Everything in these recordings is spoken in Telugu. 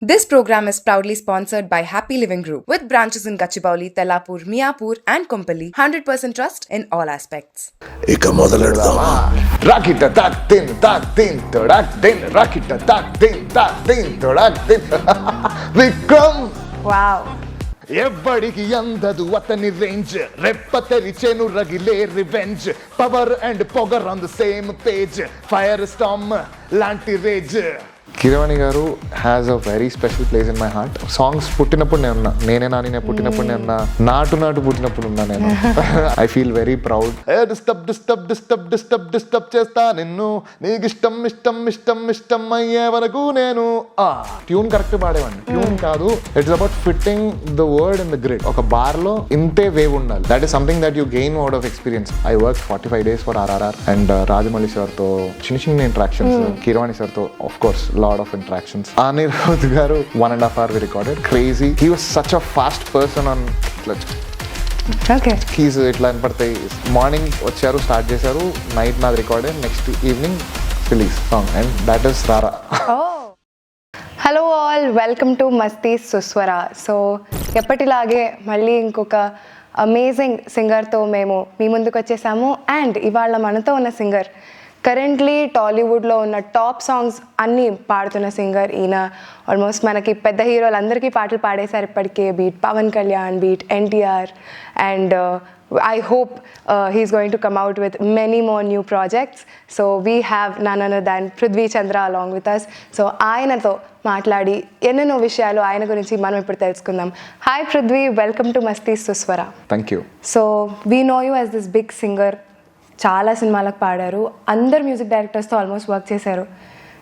This program is proudly sponsored by Happy Living Group with branches in Gachibowli, Tellapur, Miapur and Kompally. 100% trust in all aspects. ఇక మొదలెడదామా రాకిట తాక్ తిన్ తొడాక్ తిన్ రాకిట తాక్ తిన్ తొడాక్ తిన్ విక్రమ్ వావ్ ఎవ్వడికి అందదు అతని రేంజ్ రెప్ప తెరిచేను రగిలే రివెంజ్ పవర్ అండ్ పొగర్ on the same page fire storm లాంటి rage. Keeravani garu has a very special place in my heart. Songs పుట్టినప్పుడు నేను ఉన్నా, నేనే పుట్టినప్పుడు నేను ఉన్నా, నాటు పుట్టినప్పుడు ఉన్నా నేను. I feel very proud. Disturb చేస్తా నిన్ను, నీకు ఇష్టం అయ్యే వరకు నేను. ట్యూన్ కరెక్ట్ పాడేవాడిని, ట్యూన్ కాదు. It's about fitting the word in the grid. ఒక బార్ లో ఇంతే వేవ్ ఉండాలి. That is something that you gain out of experience. I work 45 days for RRR and Rajamouli sir తో చిన్న ఇంటరాక్షన్స్, కీరవాణి సార్ తో of course lot of interactions. Anirudh garu 1.5 hour we recorded. Crazy. He was such a fast person on okay keys itla anpadtayi. Morning vacharu start chesaru, night na recorded, next evening release song and that is Rara. Hello all, welcome to Masti's Suswara. So ఎప్పటిలాగే మళ్ళీ ఇంకొక అమేజింగ్ సింగర్తో మేము మీ ముందుకు వచ్చేసాము. అండ్ ఇవాళ మనతో ఉన్న సింగర్ కరెంట్లీ టాలీవుడ్లో ఉన్న టాప్ సాంగ్స్ అన్నీ పాడుతున్న సింగర్ ఈయన. ఆల్మోస్ట్ మనకి పెద్ద హీరోలు అందరికీ పాటలు పాడేశారు ఇప్పటికే. Beat Pawan Kalyan, beat NTR, and I hope he's going to come out with many more new projects. So we have none other than Prudhvi Chandra along with us. So ఆయనతో మాట్లాడి ఎన్నెన్నో విషయాలు ఆయన గురించి మనం ఇప్పుడు తెలుసుకుందాం. Hi Prithvi, welcome to Masti's Suswara. Thank you. So we know you as this big singer. చాలా సినిమాలకు పాడారు, అందరు మ్యూజిక్ డైరెక్టర్స్తో ఆల్మోస్ట్ వర్క్ చేశారు.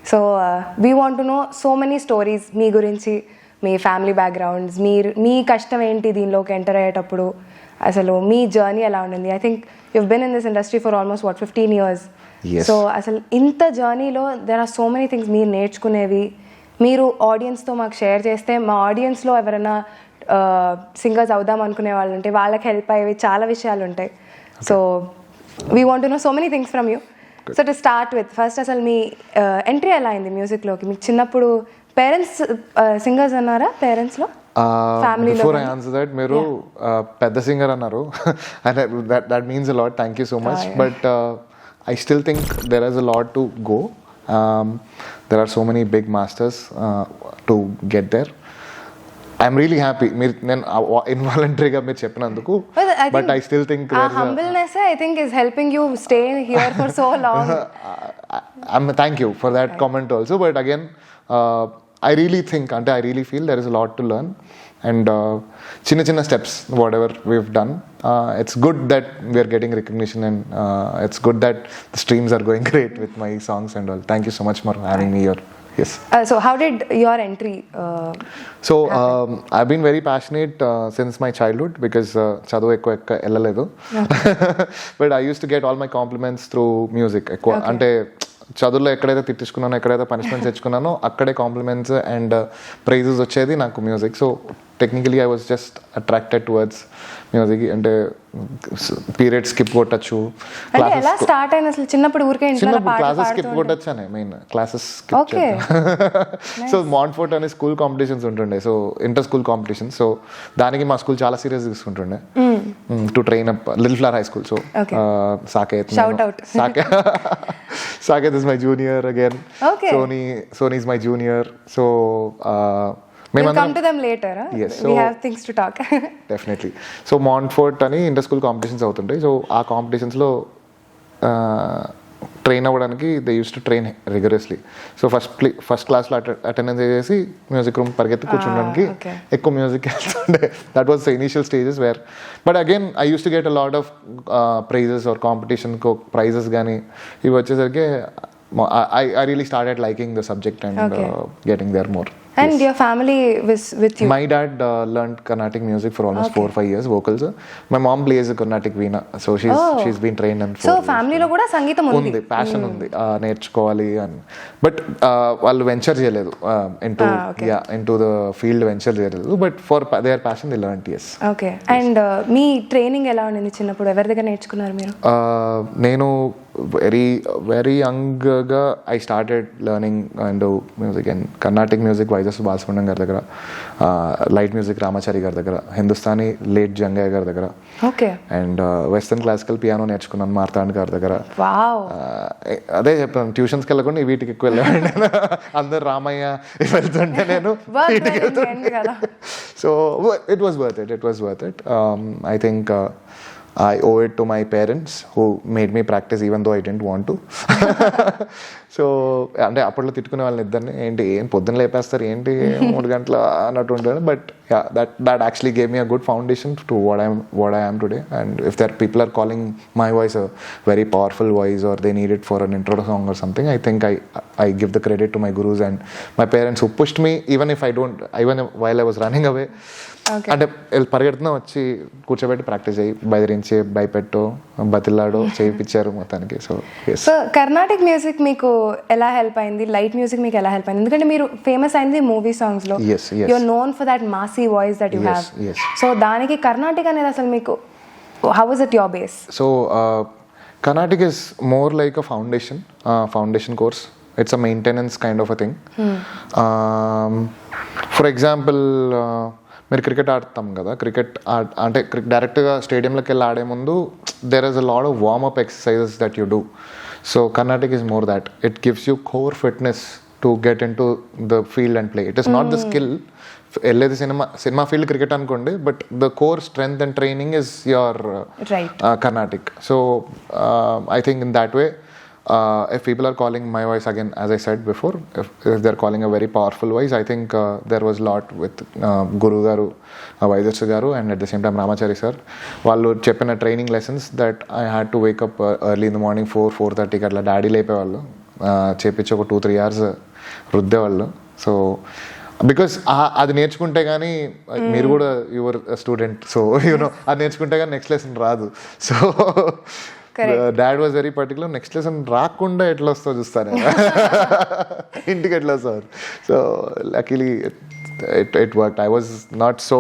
So we want to know so many stories మీ గురించి, మీ ఫ్యామిలీ బ్యాక్గ్రౌండ్స్, మీ కష్టం ఏంటి దీనిలోకి ఎంటర్ అయ్యేటప్పుడు, అసలు మీ జర్నీ ఎలా ఉండింది. I think you been in this industry for almost 15 years. So అసలు ఇంత జర్నీలో there are so many things మీరు నేర్చుకునేవి. మీరు ఆడియన్స్తో మాకు షేర్ చేస్తే, మా ఆడియన్స్లో ఎవరైనా సింగర్స్ అవుదాం అనుకునే వాళ్ళు ఉంటే వాళ్ళకి హెల్ప్ అయ్యేవి చాలా విషయాలు ఉంటాయి. So we want to know so many things from you. Good. So to start with, first అసలు మీ ఎంట్రీ ఎలా అయింది మ్యూజిక్లోకి? మీకు చిన్నప్పుడు పేరెంట్స్ సింగర్స్ అన్నారా? పేరెంట్స్లో ఫ్యామిలీలో? Before I answer that, మీరు పెద్ద సింగర్ అన్నారు. and that means a lot. Thank you so much. But I still think there is a lot to go. There are so many big masters to get there. I'm really happy మీరు నేను ఇన్వాలంటరీగా మీరు చెప్పినందుకు. But I still think humbleness I think is helping you stay here for so long. Thank you for that comment also. But again I really think, అంటే I really feel there is a lot to learn. And చిన్న steps whatever we've done, it's good that we're getting recognition and it's good that the streams are going great with my songs and all. Thank you so much for having me here. Yes. So how did your entry so I've been very passionate since my childhood because chadu ekku ellaledu. But I used to get all my compliments through music. Ante చదువులో ఎక్కడైతే తిట్టించుకున్నానో, ఎక్కడైతే పనిష్మెంట్స్ తెచ్చుకున్నానో అక్కడే కాంప్లిమెంట్స్ అండ్ ప్రైజెస్ వచ్చేది నాకు music. So technically I was just attracted towards music. అంటే పీరియడ్ స్కిప్ కొట్టచ్చు, క్లాసెస్ స్కిప్ కొట్టచ్చు అని main classes skip. So Montfort అనే స్కూల్ కాంపిటీషన్స్ ఉంటుండే, so inter school competition. So దానికి మా స్కూల్ చాలా సీరియస్ తీసుకుంటుండే to train up little flower high school. So Saketh is my junior again. Okay. Sony is my junior. So we'll come to them later. Yes, we have things to talk. Definitely. So Montfort ani inter school competitions అవుతుంటాయి. సో ఆ కాంపిటీషన్స్ లో ట్రైన్ అవ్వడానికి they use to train rigorously. So first క్లాస్లో అటెండెన్స్ చేసి మ్యూజిక్ రూమ్ పరిగెత్తి కూర్చోడానికి ఎక్కువ మ్యూజిక్ వెళ్తుండే. That was the initial stages where. But again I use to get a lot of prizes or competition prizes కానీ ఇవి వచ్చేసరికి I really started liking the subject and getting there more. And yes. Your family was with you? My dad learned Carnatic music for almost 4-5 years, vocals. My mom plays a Carnatic veena, so she's been trained in 4 years. So family lo kuda sangeetam undi, passion undi, నేర్చుకోవాలి అని. బట్ వాళ్ళు వెంచర్ చేయలేదు into the field వెంచర్ చేయలేదు. But for their passion they learned. Yes. Okay. And me training ఎలా ఉండింది చిన్నప్పుడు? ఎవరి దగ్గర నేర్చుకున్నారు మీరు? నేను వెరీ యంగ్గా I started learning and music and Carnatic music వైజస్ బాలసుబ్రహ్మణ్యం గారి దగ్గర, లైట్ మ్యూజిక్ రామాచారి గారి దగ్గర, హిందుస్థానీ లేట్ జంగయ్య గారి దగ్గర, అండ్ వెస్టర్న్ క్లాసికల్ పియానో నేర్చుకున్నాను మార్తాండ్ గారి దగ్గర. అదే చెప్పాను, ట్యూషన్స్కి వెళ్ళకుండా వీటికి ఎక్కువ వెళ్ళాను. అందరు రామయ్య వెళ్తుంటే నేను వీటికి వెళ్తుంటే. So it was worth it. I think I owe it to my parents who made me practice even though I didn't want to. So అంటే అప్పట్లో తిట్టుకునే వాళ్ళని ఇద్దరిని, ఏంటి ఏం పొద్దున్న లేపేస్తారు ఏంటి 3 గంటల అన్నట్టు ఉంటాడు. But that actually gave me a good foundation to what I am today. And if there people are calling my voice a very powerful voice or they need it for an intro song or something, I think I give the credit to my gurus and my parents who pushed me even while I was running away. అంటే పరిగెడుతున్నా వచ్చి కూర్చోబెట్టి ప్రాక్టీస్ అయ్యి బెదిరించి భయపెట్టో బతిల్లాడో చేయించారు మొత్తానికి. సో కర్ణాటిక్ మ్యూజిక్ మీకు ఎలా హెల్ప్ అయింది, లైట్ మ్యూజిక్ మీకు ఎలా హెల్ప్ అయింది? ఎందుకంటే మీరు ఫేమస్ అయింది మూవీ సాంగ్స్ లో, you are known for that massy voice that you have. So దానికి కర్ణాటిక్ అనేది అసలు మీకు how was it your base? So Carnatic is more like a foundation course. It's a maintenance kind of a thing. For example మీరు క్రికెట్ ఆడతాం కదా, క్రికెట్ అంటే డైరెక్ట్గా స్టేడియంలోకి వెళ్ళి ఆడే ముందు there is a lot of warmup exercises that you do. So Carnatic is more that. It gives you core fitness to get in to the field and play. It is not the skill. వెళ్ళేది సినిమా ఫీల్డ్ క్రికెట్ అనుకోండి, but the core strength and training is your Carnatic. So I think in that way, if people are calling my voice, again as I said before, if they're calling a very powerful voice, I think there was lot with Guru garu, Vaidyasu garu, and at the same time Ramachari sir. Vallu cheppina training lessons that I had to wake up early in the morning 4:30 atla daddy lepevallu, chepichi oka 2-3 hours రుద్దేవాళ్ళు. సో బికాస్ అది నేర్చుకుంటే కానీ మీరు కూడా యువర్ స్టూడెంట్, సో యూనో అది నేర్చుకుంటే కానీ నెక్స్ట్ లెసన్ రాదు. So dad was very particular, next lesson రాకుండా ఎట్లా వస్తుందో చూస్తాను ఇంటికి ఎట్లా వస్తారు. So luckily it worked. I was not so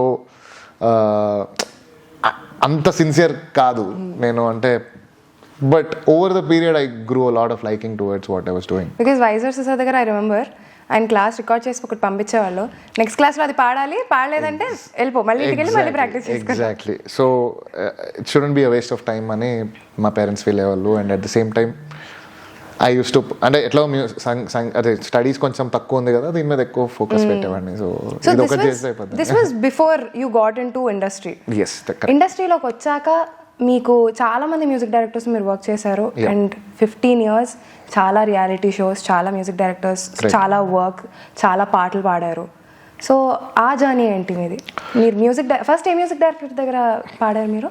అంత సిన్సియర్ కాదు నేను, అంటే but over the period I grew a lot of liking towards what I was doing. Because వైజర్ సార్ దగ్గర ఐ రిమెంబర్ ఆయన క్లాస్ రికార్డ్ చేసి ఒకటి పంపించేవాళ్ళు, నెక్స్ట్ క్లాస్లో అది పాడాలి, పాడలేదంటే వెళ్ళిపో, మళ్ళీ ఇంటికి వెళ్ళి మళ్ళీ ప్రాక్టీస్ చేసుకోవాలి. Exactly. So it shouldn't be a waste of time అని మా పేరెంట్స్ ఫీల్ అయ్యేవాళ్ళు. And at the same time I use to, అంటే ఎట్లా అదే స్టడీస్ కొంచెం తక్కువ ఉంది కదా, దీని మీద ఎక్కువ ఫోకస్ పెట్టేవాడిని. సో ఇది ఒకటి చేస్తే అయిపోతుంది. This was before you got into industry. Yes, ఇండస్ట్రీలోకి వచ్చాక మీకు చాలా మంది మ్యూజిక్ డైరెక్టర్స్ మీరు వర్క్ చేశారు. అండ్ 15 years చాలా రియాలిటీ షోస్, చాలా మ్యూజిక్ డైరెక్టర్స్, చాలా వర్క్, చాలా పాటలు పాడారు. సో ఆ జర్నీ ఏంటి మీది? మీరు మ్యూజిక్ ఫస్ట్ ఏ మ్యూజిక్ డైరెక్టర్ దగ్గర పాడారు మీరు?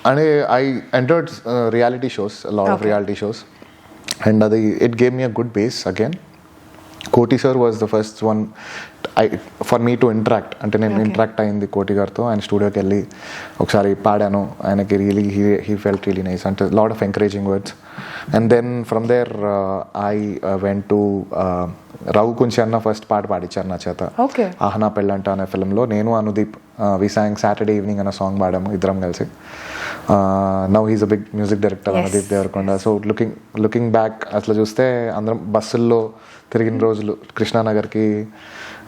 అంటే I entered reality shows, lot of reality shows, and అది it gave me a good base again. కోటి sir was the first one for me to interact. అంటే నేను ఇంటరాక్ట్ అయింది కోటి గారితో. ఆయన స్టూడియోకి వెళ్ళి ఒకసారి పాడాను, ఆయనకి really he felt really nice, అంటే lot of encouraging words. And then from there I went to Raghu Kunchi అన్న ఫస్ట్ పాట పాడించారు నా చేత, ఆహనా పెళ్ళంట అనే ఫిల్మ్లో. నేను అనుదీప్ వి సాంగ్ సాటర్డే ఈవినింగ్ అన్న సాంగ్ పాడాము ఇద్దరం కలిసి. Now he's a big music director Anudeep Devarakonda. So looking back అట్లా చూస్తే అందరం బస్సుల్లో తిరిగిన రోజులు, కృష్ణానగర్కి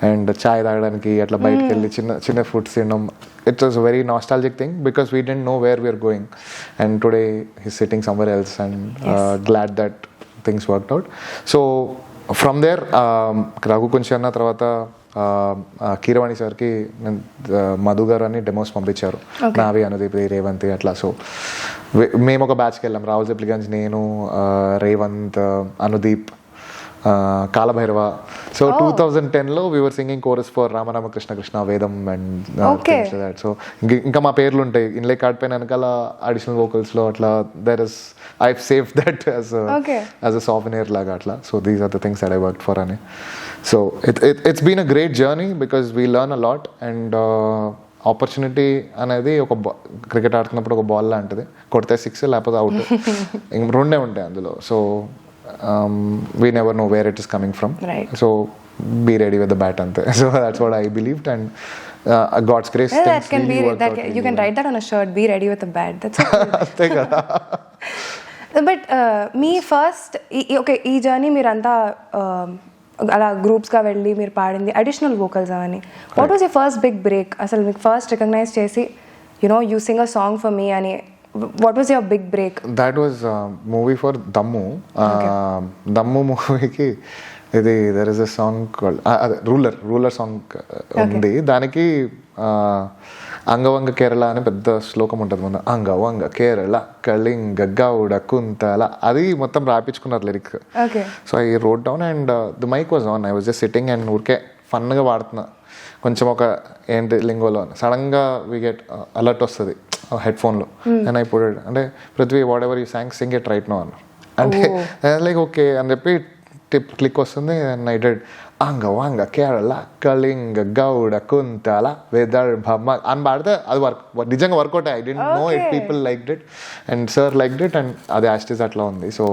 అండ్ చాయ్ తాగడానికి అట్లా బయటకు వెళ్ళి చిన్న ఫుడ్స్ తినడం. It was a very nostalgic thing because we didn't know where we are going. And today he's sitting somewhere else and glad that things worked out. So from there Raghu Kunchi అన్న తర్వాత కీరవాణి సార్కి మధు గారు అని డెమోస్ పంపించారు, నావి, అనుదీప్, రేవంత్ అట్లా. సో మేము ఒక బ్యాచ్కి వెళ్ళాం, రాహుల్ జెప్లిగంజ్, నేను, రేవంత్, అనుదీప్, కాలభైరవ. సో 2010లో we were singing chorus for Ramarama Krishna Krishna Vedam and that. So ఇంకా మా పేర్లు ఉంటాయి ఇన్లే కార్డ్ పైన వెనకాల అడిషనల్ వోకల్స్లో అట్లా. There is I save that as a software లాగా అట్లా. So these are the things that I work for అని. So it's been a great journey because we learn a lot. And opportunity అనేది ఒక క్రికెట్ ఆడుతున్నప్పుడు ఒక బాల్ లాంటిది, కొడితే 6 లేకపోతే అవుట్, రెండే ఉంటాయి అందులో. So we never know where it is coming from, right? So be ready with the bat ante. So that's what I believed, and God's grace, yeah, that can really be that you can write that on a shirt, be ready with the bat. That's okay. But మీ ఫస్ట్ ఓకే ఈ జర్నీ మీరంతా అలా గ్రూప్స్గా వెళ్ళి మీరు పాడింది అడిషనల్ వోకల్స్ అని. What was you first big break? అసలు మీకు ఫస్ట్ రికగ్నైజ్ చేసి you sing a song for me అని what was your big break? That was movie for Dammu. Dammu మూవీకి ఇది దర్ ఇస్ అ సాంగ్ అదే రూలర్ సాంగ్ ఉంది. దానికి అంగవంగ కేరళ అని పెద్ద శ్లోకం ఉంటుంది మన అంగవంగ కేరళ కళింగ గౌడ కుంతల అది మొత్తం రాపించుకున్నారు lyrics. So I wrote down and the mic was on. I was just sitting and ఊరికే ఫన్గా వాడుతున్నా కొంచెం ఒక ఏంటి లింగోలో సడన్గా వి గెట్ అలర్ట్ వస్తుంది హెడ్ఫోన్లో. అండ్ ఐ పుట్ అంటే Prithvi whatever you sing it right no అన్నారు. అంటే లైక్ ఓకే అని చెప్పి క్లిక్ వస్తుంది. And I did Angavanga Kerala Kalinga Gowda Kuntala Vidarbha అని పాడితే అది నిజంగా workout. I didn't know it, people liked it and sir liked it and అది యాస్టిస్ అట్లా ఉంది. So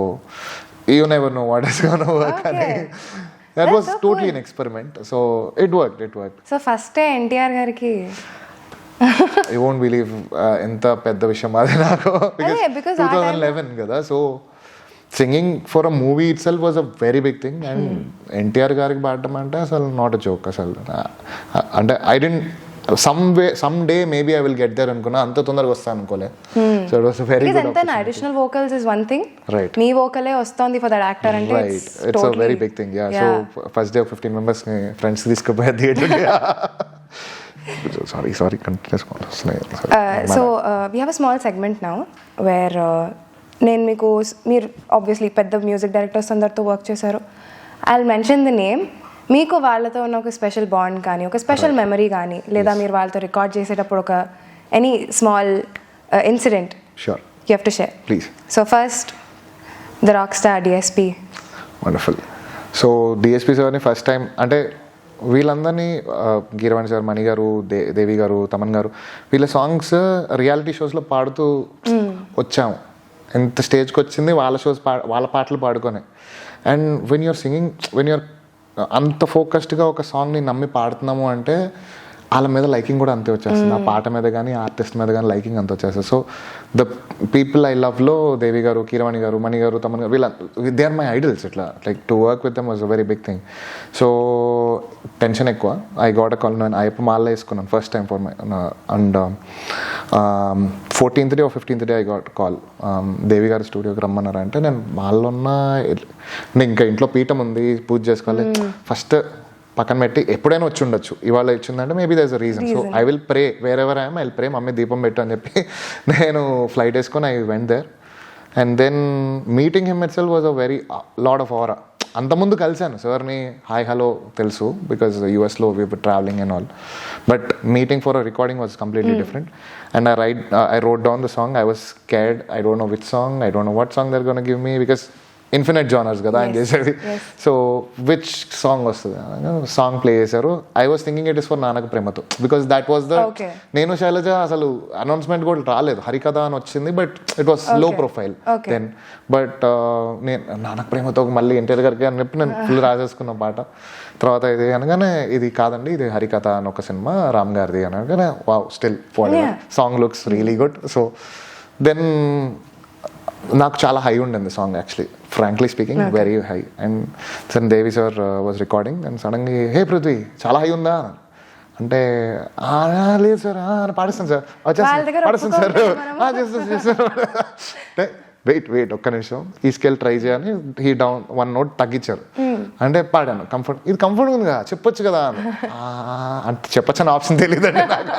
you never know what is gonna work అని. That was totally an experiment. So it worked. So first NTR గారికి యూ వోంట్ బిలీవ్ ఎంత పెద్ద విషయం అది నాకు. బికాస్ 2011 కదా. So singing for a movie itself was a very big thing. And NTR గారికి పాడటం అంటే అసలు నాట్ అ జోక్ అసలు. అంటే I didn't some day maybe I will get there అనుకున్నా, అంత తొందరగా వస్తాను అనుకోలే. So it was a very good opportunity. Additional vocals is one thing, right? మీ వోకలే వస్తుంది ఫర్ దట్ యాక్టర్ అంటే it's a very big thing. Yeah. So first day 15 members friends తీసుకుపోయి థియేటర్కి. సారీ కంటిన్యూస్ వస్తున్నాయి. So we have a small segment now where నేను మీకు మీరు ఆబ్వియస్లీ పెద్ద మ్యూజిక్ డైరెక్టర్స్ అందరితో వర్క్ చేశారు. I will mention the name. మీకు వాళ్ళతో ఉన్న ఒక స్పెషల్ బాండ్ కానీ ఒక స్పెషల్ మెమరీ కానీ లేదా మీరు వాళ్ళతో రికార్డ్ చేసేటప్పుడు ఒక any small incident sure you have to share please. So first the rock star DSP. Wonderful. So DSP సార్ని ఫస్ట్ టైం అంటే వీళ్ళందరినీ కీరవాణి సార్, మణి గారు, దేవి గారు, తమన్ గారు వీళ్ళ సాంగ్స్ రియాలిటీ షోస్లో పాడుతూ వచ్చాము. ఎంత స్టేజ్కి వచ్చింది వాళ్ళ షోస్ వాళ్ళ పాటలు పాడుకొని. And when you're singing, when you're అంత ఫోకస్డ్గా ఒక సాంగ్ని నమ్మి పాడుతున్నాము అంటే వాళ్ళ మీద లైకింగ్ కూడా అంతే వచ్చేస్తుంది. ఆ పాట మీద కానీ ఆర్టిస్ట్ మీద కానీ లైకింగ్ అంత వచ్చేస్తుంది. సో ద పీపుల్ ఐ లవ్లో దేవి గారు, కీరవాణి గారు, మణి గారు, తమన్ గారు వీళ్ళ దే ఆర్ మై ఐడల్స్. ఇట్లా like to work with them was a very big thing. So tension ఎక్కువ. I got a call. నేను అయ్యప్ప మాల వేసుకున్నాను first time for my and 14th day or 15th day I got call. Devi గారి స్టూడియోకి రమ్మన్నారు. అంటే నేను మాల్లో ఉన్న ఇంకా ఇంట్లో పీఠం ఉంది, పూజ చేసుకోవాలి. ఫస్ట్ పక్కన పెట్టి ఎప్పుడైనా వచ్చి ఉండొచ్చు, ఇవాళ ఇచ్చిందంటే maybe there is a reason. So I will pray wherever I'm, I will pray mummy దీపం పెట్టు అని చెప్పి నేను ఫ్లైట్ వేసుకొని I went there. And then meeting him itself was a very lot of aura. అంతకుముందు కలిశాను సార్ని, హాయ్ హలో తెలుసు బికాస్ యూఎస్లో we were travelling and all. But meeting for a recording was completely different. And I wrote down the song. I was scared. I don't know which song, I don't know what song there gonna give me because infinite genres కదా ఆయన చేసేది. సో విచ్ సాంగ్ వస్తుంది సాంగ్ ప్లే చేశారు. I was thinking it is for Nannaku Prematho because that was the నేను శైలజ అసలు అనౌన్స్మెంట్ కూడా రాలేదు, హరికథ అని వచ్చింది బట్ ఇట్ వాస్ లో ప్రొఫైల్ దెన్. బట్ నేను నానక ప్రేమతో మళ్ళీ ఎన్టీఆర్ గారికి అని చెప్పి నేను ఫుల్ రాసేసుకున్న పాట. తర్వాత ఇది అనగానే ఇది కాదండి ఇది హరికథ అని ఒక సినిమా రామ్ గారిది అనగానే wow still song looks really good. So then నాకు చాలా హై ఉండింది song actually, frankly speaking very high. And సన్ Devi sir was recording and సడన్గా హే పృథ్వీ చాలా హై ఉందా అంటే లేదు సార్ పాడిస్తాను సార్ పాడిస్తాను సార్ చేస్తాను. వెయిట్ ఒక్క నిమిషం ఈ స్కేల్ ట్రై చేయని హీ డౌన్ 1 note తగ్గించారు. అంటే పాడాను కంఫర్ట్, ఇది కంఫర్ట్ ఉందిగా చెప్పొచ్చు కదా అంటే చెప్పొచ్చు అని ఆప్షన్ తెలియదండి నాకు,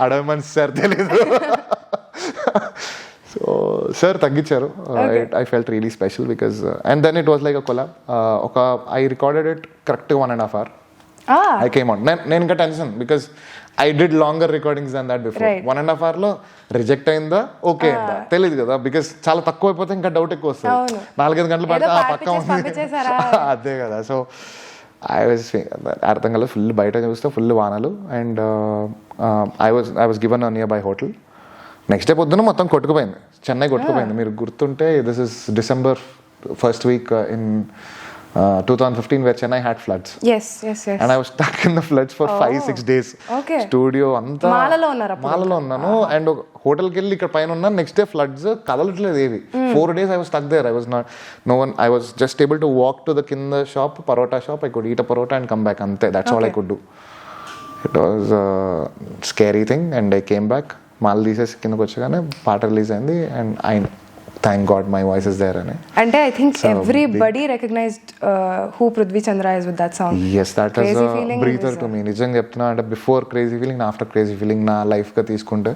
అడవి మనిషి సార్ తెలీదు. సో సార్ తగ్గించారు. I felt really special because and then it was like a collab. I recorded it correct 1.5 hours. I came out. నేను ఇంకా tension because I did longer recordings than that before. 1.5 hours లో రిజెక్ట్ అయిందా ఓకే అయిందా తెలియదు కదా బికాస్ చాలా తక్కువ అయిపోతే ఇంకా డౌట్ ఎక్కువ వస్తుంది. 4-5 గంటలు పడితే ఆ పక్క ఉంది అదే కదా. సో ఐ వాజ్ అర్థం కల ఫుల్ బయట చూస్తే ఫుల్ వానలు. And I was given a near by hotel. Next day పొద్దున మొత్తం కొట్టుకుపోయింది, చెన్నై కొట్టుకుపోయింది. మీరు గుర్తుంటే this is December 1st week in 2015 where Chennai had floods. Yes. And I was stuck in the floods for 5-6 days. Okay. Studio అంతా మాలలో ఉన్నారు అప్పుడు? మాలలో ఉన్నాను. అండ్ హోటల్కి వెళ్ళి ఇక్కడ పైన ఉన్నాను. నెక్స్ట్ డే ఫ్లడ్స్ కదలట్లేదు ఏవి. 4 days I was stuck there. I was just able to walk to the కింద shop, parotta shop. I could eat a parota and come back. అంతే, that's all I could do. It was a scary thing and I came back. మాల తీసేసి కిందకి వచ్చగానే పాట రిలీజ్ అయింది. And I thank God my voice is there అని. అంటే I think everybody recognized who Prudhvi Chandra is with that song. Yes, that is a breather to me. నిజంగా చెప్తున్నా, అంటే before crazy feeling, after crazy feeling నా లైఫ్ గా తీసుకుంటే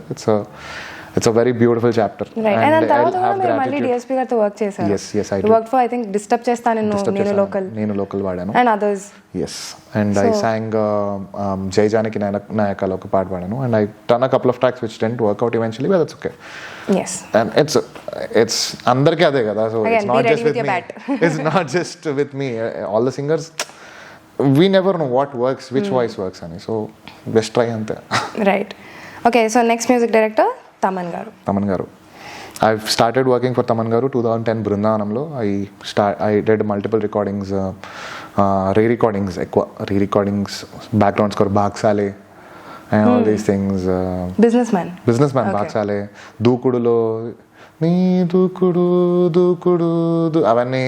it's a very beautiful chapter. Right. And then తర్వాత కూడా మీరు మళ్ళీ DSP గారితో వర్క్ చేశారు. Yes, I did. You worked for, I think, Disturb చేస్తా నేను లోకల్ వాడాను. and others. Yes, and I sang Jai Janaki Nayakalo ఒక పాట పాడాను. And I done a couple of tracks which didn't work out eventually, but that's okay. Yes. And it's అందరికీ అదే కదా. So again, it's not just with me. It's not just with me. All the singers, we never know what works, which voice works ani. So best try ante. Right. Okay, so next music director Thaman garu. I've started working for Thaman garu 2010 బృందావనంలో. I did multiple recordings, re-recordings, background score, Baagsale and all these things. Businessman Okay. Baagsale, దూకుడులో నీ దూకుడు అవన్నీ.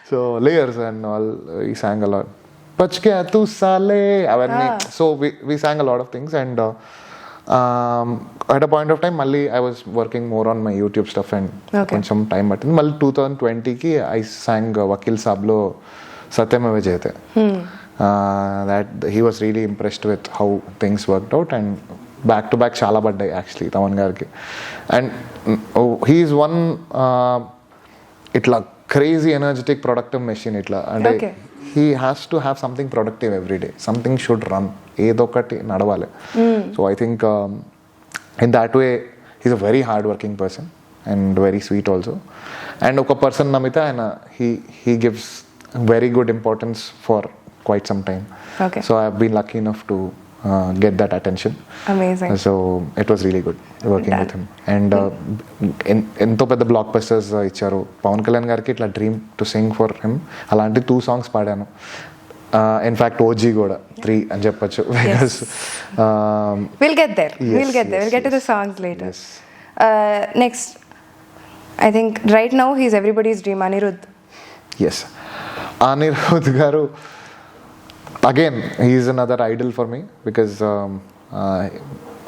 So layers and all, we sang a lot. Pachke tu sale avanni. So we sang a lot of things. And at a point of time malli I was working more on my YouTube stuff and కొంచెం టైం పట్టింది. మళ్ళీ 2020కి I sang Vakil Saab lo Satyameva Jayate. That he was really impressed with how things worked out, and back to back చాలా పడ్డాయి actually Thaman గారికి. And he is one itla crazy energetic productive machine itla. And he has to have something productive every day. Something should run. ఏదో ఒకటి నడవాలి. So I think in that way he's a very hard working person and very sweet also. And ఒక person namita, and he gives very good importance for quite some time. Okay. So I've been lucky enough to get that attention. Amazing. So it was really good working with him. And ఎంతో పెద్ద బ్లాక్ బస్టర్స్ ఇచ్చారు. పవన్ కళ్యాణ్ గారికి ఇట్లా dream to sing for him. అలాంటి 2 songs పాడాను. ఇన్ఫాక్ట్ ఓజీ కూడా 3 అని చెప్పొచ్చు. We'll get there. We'll get to the songs later. Yes. Next, I think right now he's everybody's dream, Anirudh. Yes. Anirudh garu, again, he's another idol for me because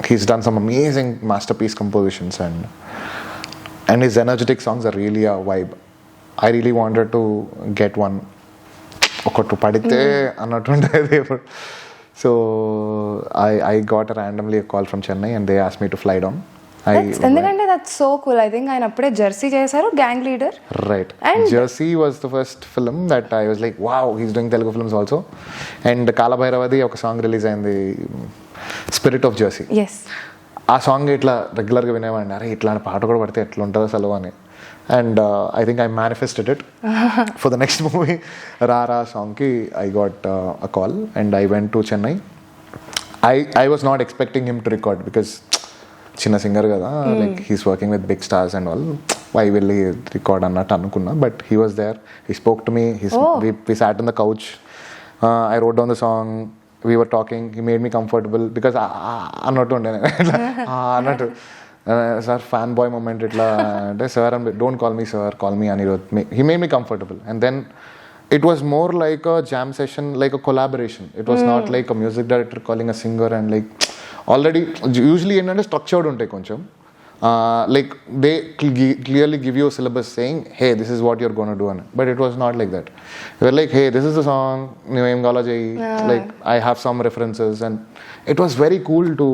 he's done some amazing masterpiece compositions, and his energetic songs are really a vibe. I really wanted to get one. ఒకటి పడితే అన్నట్టు ఉంటుంది. So I got randomly a call from Chennai and they asked me to fly down. ఎందుకంటే that's so cool. I think ఆయన అప్పుడే జెర్సీ చేశారు, gang leader. Right. And Jersey was the first film that I was like, wow, he's doing Telugu films also. And Kala Bhairavadi ఒక సాంగ్ రిలీజ్ అయింది, స్పిరిట్ ఆఫ్ జెర్సీ. Yes. ఆ సాంగ్ ఇట్లా రెగ్యులర్గా వినేవాడిని. అరే ఇట్లాంటి పాట కూడా పడితే ఎట్లా ఉంటుంది అసలు అని. And I think I manifested it. For the next movie, Rara song ki, I got a call and I went to Chennai. I was not expecting him to record because చిన్న సింగర్ కదా, like he's working with big stars and all. Why will he record అన్నట్టు అనుకున్నా. But he was there. He spoke to me. We sat on the couch. I wrote down the song. We were talking. He made me comfortable because అన్నట్టు ఉండే అన్నట్టు. Sir, fanboy moment itla ante sir, don't call me sir, call me Anirudh. He made me comfortable, and then it was more like a jam session, like a collaboration. It was not like a music director calling a singer and like already usually ఏంటంటే structured ఉంటాయి కొంచెం. Like they clearly give you a syllabus saying, hey, this is what you're going to do, but it was not like that. They were like, hey, this is the song, nuem gala jai, like I have some references, and it was very cool to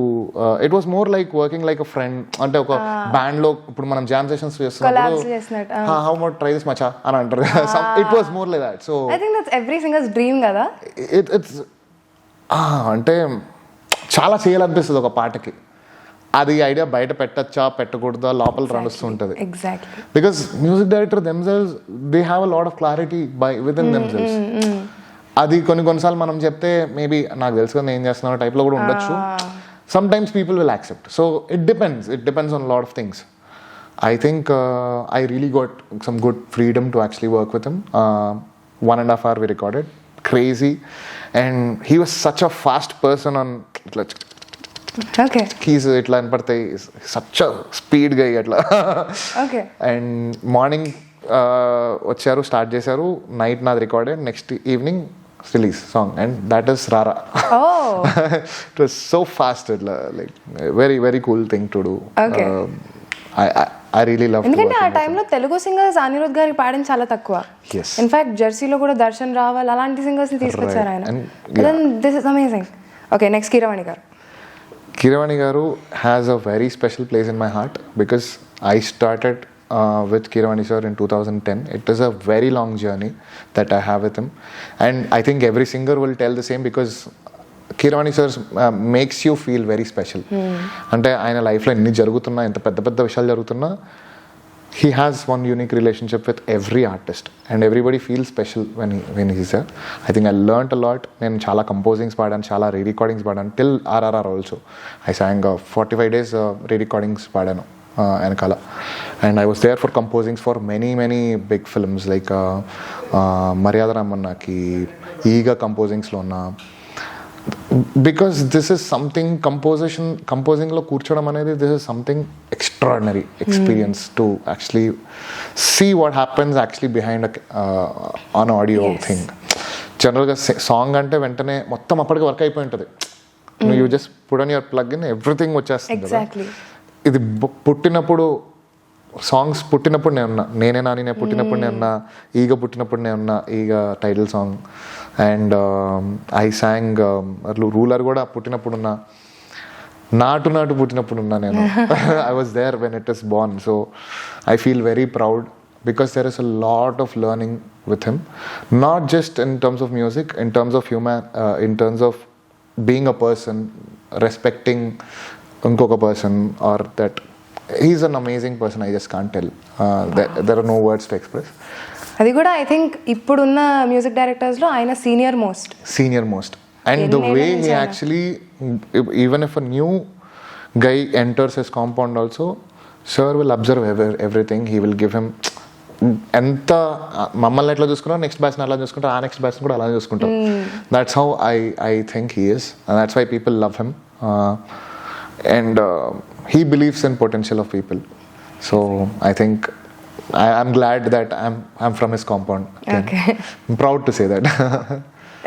it was more like working like a friend. Ante oka band lo ippudu manam jam sessions chestunnappudu how about try this macha ani antaru. It was more like that. So I think that's every singer's dream kada. It's అంటే చాలా చేయాలనిపిస్తుంది ఒక పాటకి. అది ఐడియా బయట పెట్టచ్చా పెట్టకూడదా లోపల నడుస్తుంటది. Exactly. Because music director themselves, they have a lot of clarity within themselves. అది కొన్నిసార్లు మనం చెప్తే మేబీ నాకు తెలుసు కదా నేను చేస్తున్నా టైప్లో కూడా ఉండొచ్చు. Some times people will accept. So it depends on lot of things. I think I really got some good freedom to actually work with him. 1.5 hours we recorded, crazy, and he was such a fast person on Okay. keys itla and partai, such a speed guy atla. Okay. And morning వచ్చారు, స్టార్ట్ చేశారు, నైట్ నాది recorded, next evening release song, and that is రారా. Oh. It was so fast, like very very cool thing to do. Okay. I really love. ఎందుకంటే ఆ టైంలో తెలుగు సింగర్స్ అనిరుద్ గారికి పాడడం చాలా తక్కువ. Yes. ఇన్ఫాక్ట్ జెర్సీలో కూడా దర్శన్ రావాలి అలాంటి సింగర్స్ ని తీసుకొచ్చారు ఆయన. And, then this is amazing. Okay, next Keeravani garu. Keeravani garu has a very special place in my heart because I started with Keeravani sir in 2010. It is a very long journey that I have with him, and I think every singer will tell the same because Keeravani sir makes you feel very special. అంటే ఆయన లైఫ్లో ఎన్ని జరుగుతున్నా, ఎంత పెద్ద పెద్ద విషయాలు జరుగుతున్నా, he has one unique relationship with every artist and everybody feels special when he's there. I think I learnt a lot. నేను చాలా కంపోజింగ్స్ పాడాను, చాలా రీ-రికార్డింగ్స్ పాడాను, till RRR also I sang 45 days రీ-రికార్డింగ్స్ పాడాను వెనకాల. And I was there for composings for many big films like మర్యాద రామన్నకి, ఈగా కంపోజింగ్స్లో ఉన్న. బికాస్ దిస్ ఇస్ సంథింగ్ కంపోజింగ్లో కూర్చోవడం అనేది, this is something extraordinary experience to actually see what happens actually behind on audio thing. జనరల్గా సాంగ్ అంటే వెంటనే మొత్తం అప్పటికి వర్క్ అయిపోయి ఉంటుంది, you just put on your plug in, everything వచ్చేస్తుంది కదా. ఇది పుట్టినప్పుడు, సాంగ్స్ పుట్టినప్పుడు నేను ఉన్నా, నేనే నాని నేను పుట్టినప్పుడు నేను ఉన్నా, ఈగ పుట్టినప్పుడు నేను ఉన్నా, Eega title song. And I sang Ruler కూడా పుట్టినప్పుడు ఉన్నా, నాటు పుట్టినప్పుడు ఉన్నా నేను. I was there when it is born. So I feel very proud because there is a lot of learning with him, not just in terms of music, in terms of in terms of being a person, respecting unkoka person, or that he's an amazing person. I just can't tell. There are no words to express. అది కూడా ఐ థింక్ ఇప్పుడున్న మ్యూజిక్ డైరెక్టర్స్లో ఆయన senior most. And the way he actually, even if a new guy enters his compound also, sir will observe everything. He will give him ఎంత మమ్మల్ని ఎట్లా చూసుకున్నా, నెక్స్ట్ బ్యాచ్ని అలా చూసుకుంటారు, ఆ నెక్స్ట్ బ్యాచ్ని కూడా అలానే చూసుకుంటారు. That's how I think he is, and that's why people love him. And he believes in potential of people. So I think I'm glad that I'm from his compound. Okay. I'm proud to say that.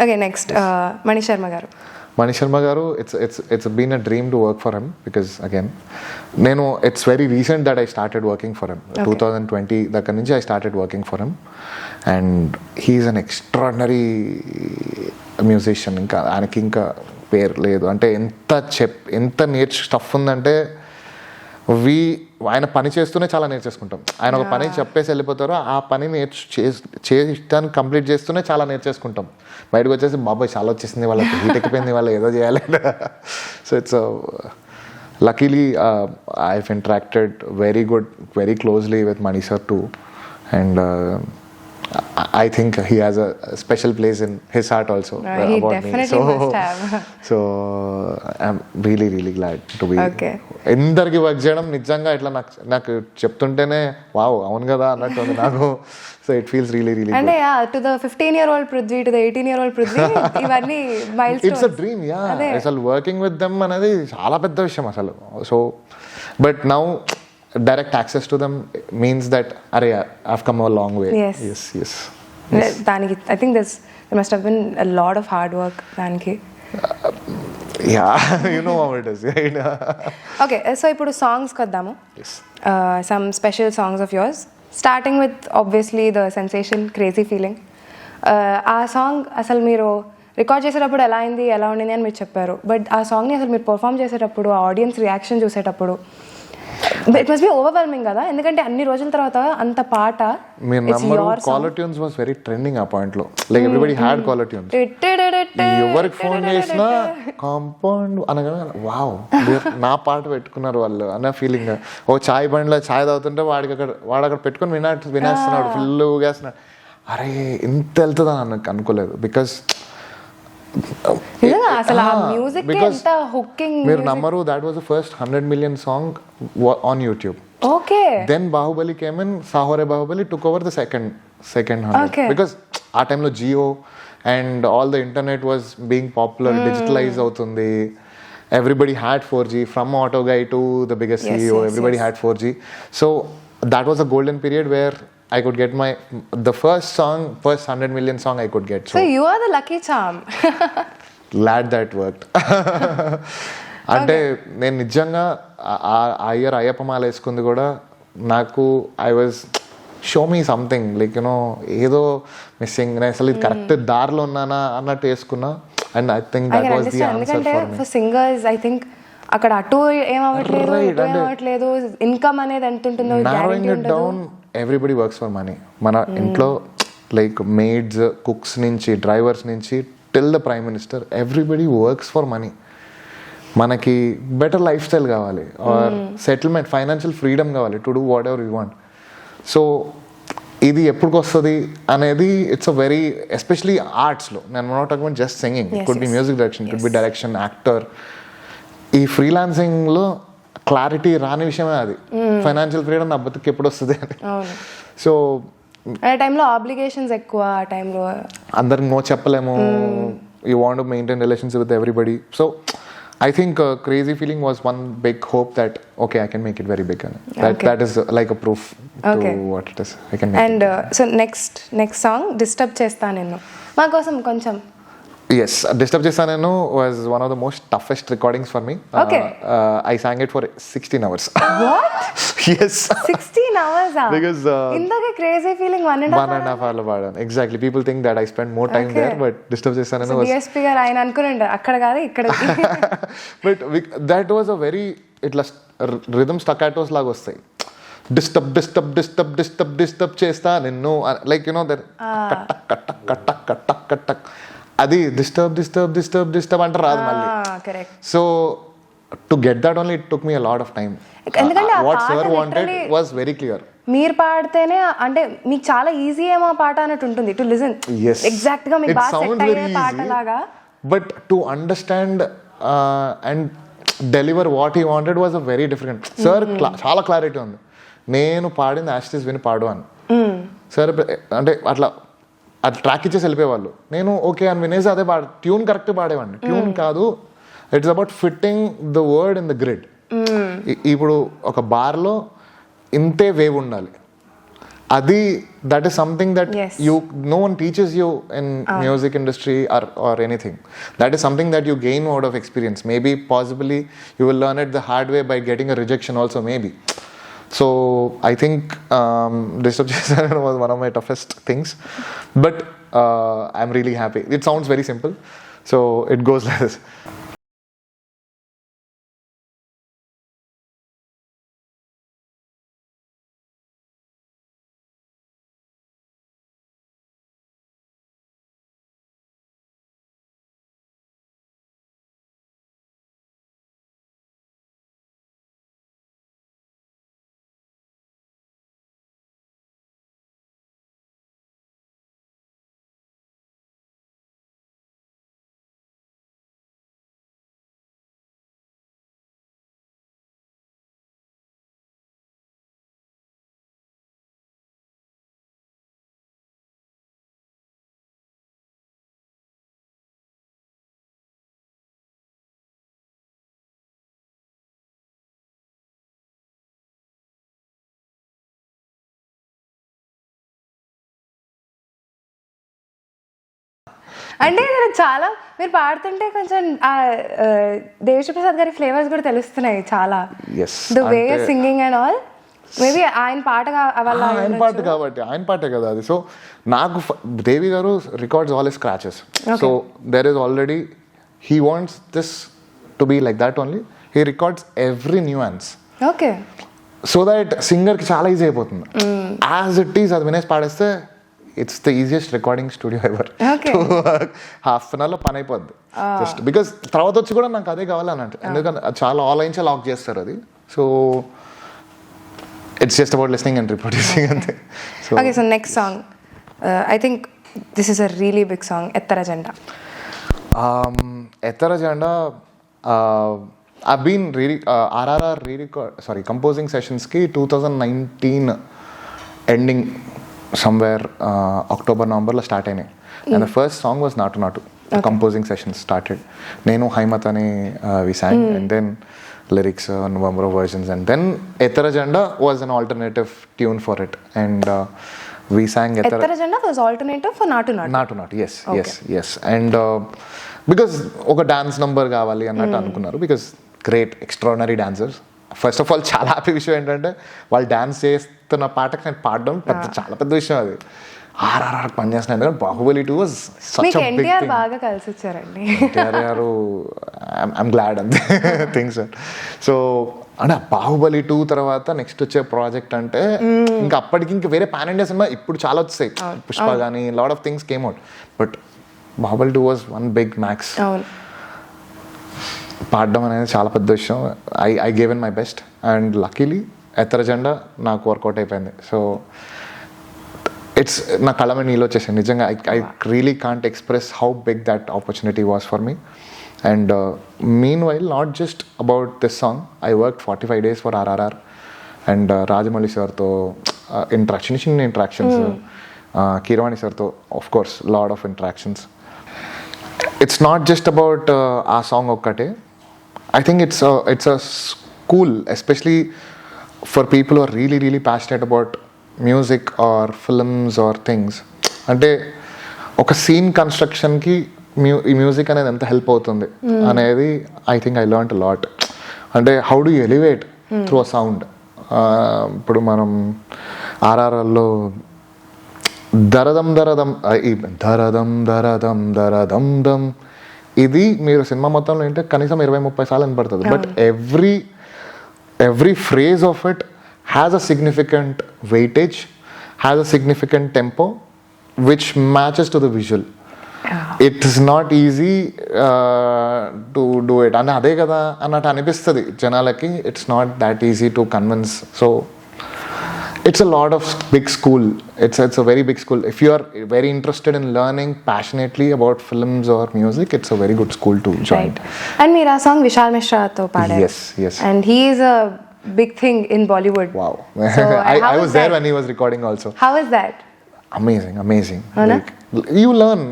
Okay, next Manisharma garu, it's been a dream to work for him because again, it's very recent that I started working for him. Okay. 2020 dakka nunchi I started working for him, and he's an extraordinary musician. ఇంకా ఆయనకి ఇంకా పేరు లేదు, అంటే ఎంత స్టఫ్ ఉందంటే, ఆయన పని చేస్తూనే చాలా నేర్చేసుకుంటాం. ఆయన ఒక పని చెప్పేసి వెళ్ళిపోతారు, ఆ పని చేయడానికి కంప్లీట్ చేస్తూనే చాలా నేర్చేసుకుంటాం. బయటకు వచ్చేసి బాబాయ్ చాలా వచ్చేసింది, వాళ్ళకి హీట్ ఎక్కిపోయింది, వాళ్ళు ఏదో చేయాలి. So it's luckily I have interacted very closely with Mani sir too, and I think he has a special place in his heart also. He definitely must have. So I'm really glad to be. Okay. ఇందరికి వర్క్ చేయడం నిజంగా ఇట్లా నాకు చెప్తుంటేనే వావ్ అవును కదా అన్నట్టు ఉంది నాకు. So it feels really and good. Yeah, to the 15-year-old Prudhvi, to the 18-year-old Prudhvi, ఇవన్నీ milestones. It's a dream, yeah. అసలు వర్కింగ్ విత్ దెమ్ అనేది చాలా పెద్ద విషయం అసలు. So but now direct access to them means that I've come a long way. Yes. దానికి I think there must have been a lot of hard work దానికి. Yeah, you know how it is, right? Okay, so ఇప్పుడు సాంగ్స్కి వద్దాము. Yes. Some special songs of yours, starting with obviously the sensation Crazy Feeling. ఆ సాంగ్ అసలు మీరు రికార్డ్ చేసేటప్పుడు ఎలా ఉండింది అని మీరు చెప్పారు, బట్ ఆ సాంగ్ని అసలు మీరు పర్ఫామ్ చేసేటప్పుడు, ఆ ఆడియన్స్ రియాక్షన్ చూసేటప్పుడు ఇట్ మస్ట్ బి ఓవర్వెల్మింగ్ కదా, ఎందుకంటే అన్ని రోజుల తర్వాత అంత పాట. మీరు నమ్మరు, caller tunes was very trending ఆ పాయింట్ లో. Like everybody had caller tunes. ఎవరికి ఫోన్ చేసినా కాంపౌండ్ అనగానే వావ్ నా పాట పెట్టుకున్నారు వాళ్ళు అన్న ఫీలింగ్. ఓ చాయ్ బండిలో చాయ్ తాగుతుంటే వాడు అక్కడ పెట్టుకుని వినేస్తున్నాడు, ఫుల్ ఊగేస్తున్నాడు. అరే ఇంత వెళ్తుందని అనుకోలేదు, బికాస్ నిజంగా అసలు ఆ మ్యూజిక్ ఎంత హుకింగ్. మీరు నమ్మరు, that was the first 100 million song on YouTube. Okay. Then Bahubali came in, Sahore Bahubali took over the second 100. Okay. Because ఆ టైంలో Jio and all the internet was being popular, digitalize అవుతుంది. Everybody had 4G, from auto guy to the biggest CEO, everybody had 4G. So that was a golden period where I could get the first 100 million song I could get. So you are the lucky charm. Glad that worked. అంటే నేను నిజంగా ఆ ఇయర్ అయ్యప్ప మాల వేసుకుంది కూడా నాకు I was show me something like you know ఏదో మిస్సింగ్, నేను అసలు ఇది కరెక్ట్ దారిలో ఉన్నానా అన్నట్టు వేసుకున్నా. And I think that was the answer for me. For singers I think అక్కడ అటు ఏమవ్వట్లేదు, ఇన్కమ్ అనేది ఎంత ఉంటుందో narrowing it down. Everybody works for money. మన ఇంట్లో లైక్ మెయిడ్స్, కుక్స్ నుంచి, డ్రైవర్స్ నుంచి till the prime minister, everybody works for money. మనకి బెటర్ లైఫ్ స్టైల్ కావాలి, ఆర్ సెటిల్మెంట్, ఫైనాన్షియల్ ఫ్రీడమ్ కావాలి to do what ever you want. So ఇది ఎప్పటికి వస్తుంది అనేది ఇట్స్ అ వెరీ, ఎస్పెషలీ ఆర్ట్స్లో, నేను not talking about just singing, it could B music direction, could be direction, actor. ఈ ఫ్రీలాన్సింగ్లో క్లారిటీ రాని విషయమే అది. ఫైనాన్షియల్ ఫ్రీడమ్ నా బతుకు ఎప్పుడు వస్తుంది అని. సో ఆ టైంలో ఆబ్లిగేషన్స్ ఎక్కువ, ఆ టైంలో అందరికి నో చెప్పలేము. You want to maintain relationship with everybody. So I think crazy feeling was one big hope that okay, I can make it very big, and that is like a proof to what it is. I can make and it. So next song disturb chestha nenu మా కోసం కొంచెం. Yes, Disturb Chestha Nenu was one of the most toughest recordings for me. Okay. I sang it for 16 hours. What? Yes. 16 hours? Because indake crazy feeling 1.5 hour paadanu. Exactly. People think that I spend more time there, but Disturb Chestha Nenu was DSP గారు ఆయన అనుకున్నాడు అక్కడ కాదు ఇక్కడ. But that was a very, rhythm staccatos లాగా వస్తాయి. Disturb Chestha Nenu, like you know that కట్టక్ అది డిస్టర్బ్ అంటే రాదు మళ్ళీ. So to get that only it took me a lot of time. What sir wanted was very clear. మీరు పాడితేనే అంటే మీకు చాలా ఈజీ ఏమో పాట అన్నట్టు ఉంటుంది టు లిసన్. ఎగ్జాక్ట్ గా మీకు బాగా సెట్ అయ్యే పాటలాగా. But to understand and deliver what he wanted was a very different. Sir చాలా క్లారిటీ ఉంది. నేను పాడింది యాస్టిస్ విని పాడు అని. సార్ అంటే అట్లా ట్రాక్ ఇచ్చేసి వెళ్ళిపోయేవాళ్ళు. నేను ఓకే అని వినేసి అదే ట్యూన్ కరెక్ట్ పాడేవాడిని. ట్యూన్ కాదు, it's about fitting the word in the grid. ఇప్పుడు ఒక బార్లో ఇంతే వేవ్ ఉండాలి. అది that is something that no one teaches you in music industry or anything. That is something that you gain out of experience. Maybe possibly you will learn it the hard way by getting a rejection also, maybe. So I think Disturb Chestha Nenu was one of my toughest things, but I'm really happy. It sounds very simple, so it goes like this. అంటే నేను చాలా మీరు పాడుతుంటే కొంచెం దేవిశ్రీ ప్రసాద్ గారి ఫ్లేవర్స్ కూడా తెలుస్తున్నాయి చాలా. The way singing and all. Maybe ఆయన పాట ఆయన పాట కాబట్టి ఆయన పాటే కదా అది. సో నాకు Devi garu records all scratches. So there is already he wants this to be like that only. He records every nuance. Okay. So that సింగర్కి చాలా ఈజీ అయిపోతుంది. యాజ్ ఇట్ ఈస్ అది వినేసి పాడేస్తే it's the easiest recording studio ever. Half an అవర్లో పని అయిపోద్ది. జస్ట్ బికాస్ తర్వాత వచ్చి కూడా నాకు అదే కావాలని అంటే, ఎందుకంటే చాలా ఆన్లైన్స్ లాక్ చేస్తారు అది. So it's just about listening and reproducing అంతే. Okay, so next song I think this is a really big song, Etthara Jenda. Etthara Jenda, I've been RRR composing sessions ki 2019 ending somewhere October November la start ayinayi, and the first song was Natu Natu. The composing sessions started. Nenu Haimatani we sang, and then lyrics November versions, and then Etthara Jenda was an alternative tune for it, and we sang Etthara Jenda was alternative for Natu Natu. Natu Natu, yes, and because oka dance number కావాలి అన్నట్టు అనుకున్నారు, because great extraordinary dancers. First of all చాలా హ్యాపీ విషయం ఏంటంటే వాళ్ళు డాన్స్ చేస్తున్న పాటకి నేను పాడడం చాలా పెద్ద విషయం. అది ఆర్ఆర్ఆర్ పనిచేస్తున్నాను, ఎందుకంటే Baahubali 2 was such a big thing. బాగా కలిసి వచ్చారండి ఎన్టీఆర్ గారు, ఐఎమ్ గ్లాడ్ అంతే థింగ్స్. సో అంటే బాహుబలి 2 తర్వాత నెక్స్ట్ వచ్చే ప్రాజెక్ట్ అంటే ఇంకా అప్పటికి ఇంకా వేరే పాన్ ఇండియా సినిమా ఇప్పుడు చాలా వచ్చాయి, పుష్ప కానీ lot of things came out, but Baahubali 2 was one big max. పాడడం అనేది చాలా పెద్ద విషయం. I gave in my best, and luckily Etthara Jenda నాకు వర్కౌట్ అయిపోయింది. సో ఇట్స్ నా కళ్ళ మీద నీళ్ళు వచ్చేసాయి నిజంగా. I really can't express how big that opportunity was for me. And meanwhile not just about this song, I work 45 days for RRR, and Rajamouli సార్తో చిన్న ఇంట్రాక్షన్స్, కీరవాణి సార్తో of course lot of interactions. It's not just about ఆ సాంగ్ ఒక్కటే. I think it's a school, especially for people who are really, really passionate about music or films or things. అంటే ఒక సీన్ కన్స్ట్రక్షన్కి మ్యూజిక్ అనేది ఎంత హెల్ప్ అవుతుంది అనేది I think I learned a lot. అంటే how do you elevate through a sound. ఇప్పుడు మనం ఆర్ఆర్ఆర్లో దరదం దరదం దరదం దరదం దరదం దం, ఇది మీరు సినిమా మొత్తంలో ఏంటంటే కనీసం 20-30 సార్లు వినపడుతుంది. But every phrase of it has a significant weightage, has a significant tempo which matches to the visual. It is not easy to do it అని అదే కదా అన్నట్టు అనిపిస్తుంది జనాలకి. It's not that easy to convince. So it's a lot of big school. It's a very big school. If you are very interested in learning passionately about films or music, it's a very good school to join. Right. And meera song Vishal Mishra tho paada. Yes. And he is a big thing in Bollywood. Wow. So, I was there when he was recording also. How is that? Amazing. Like, you learn.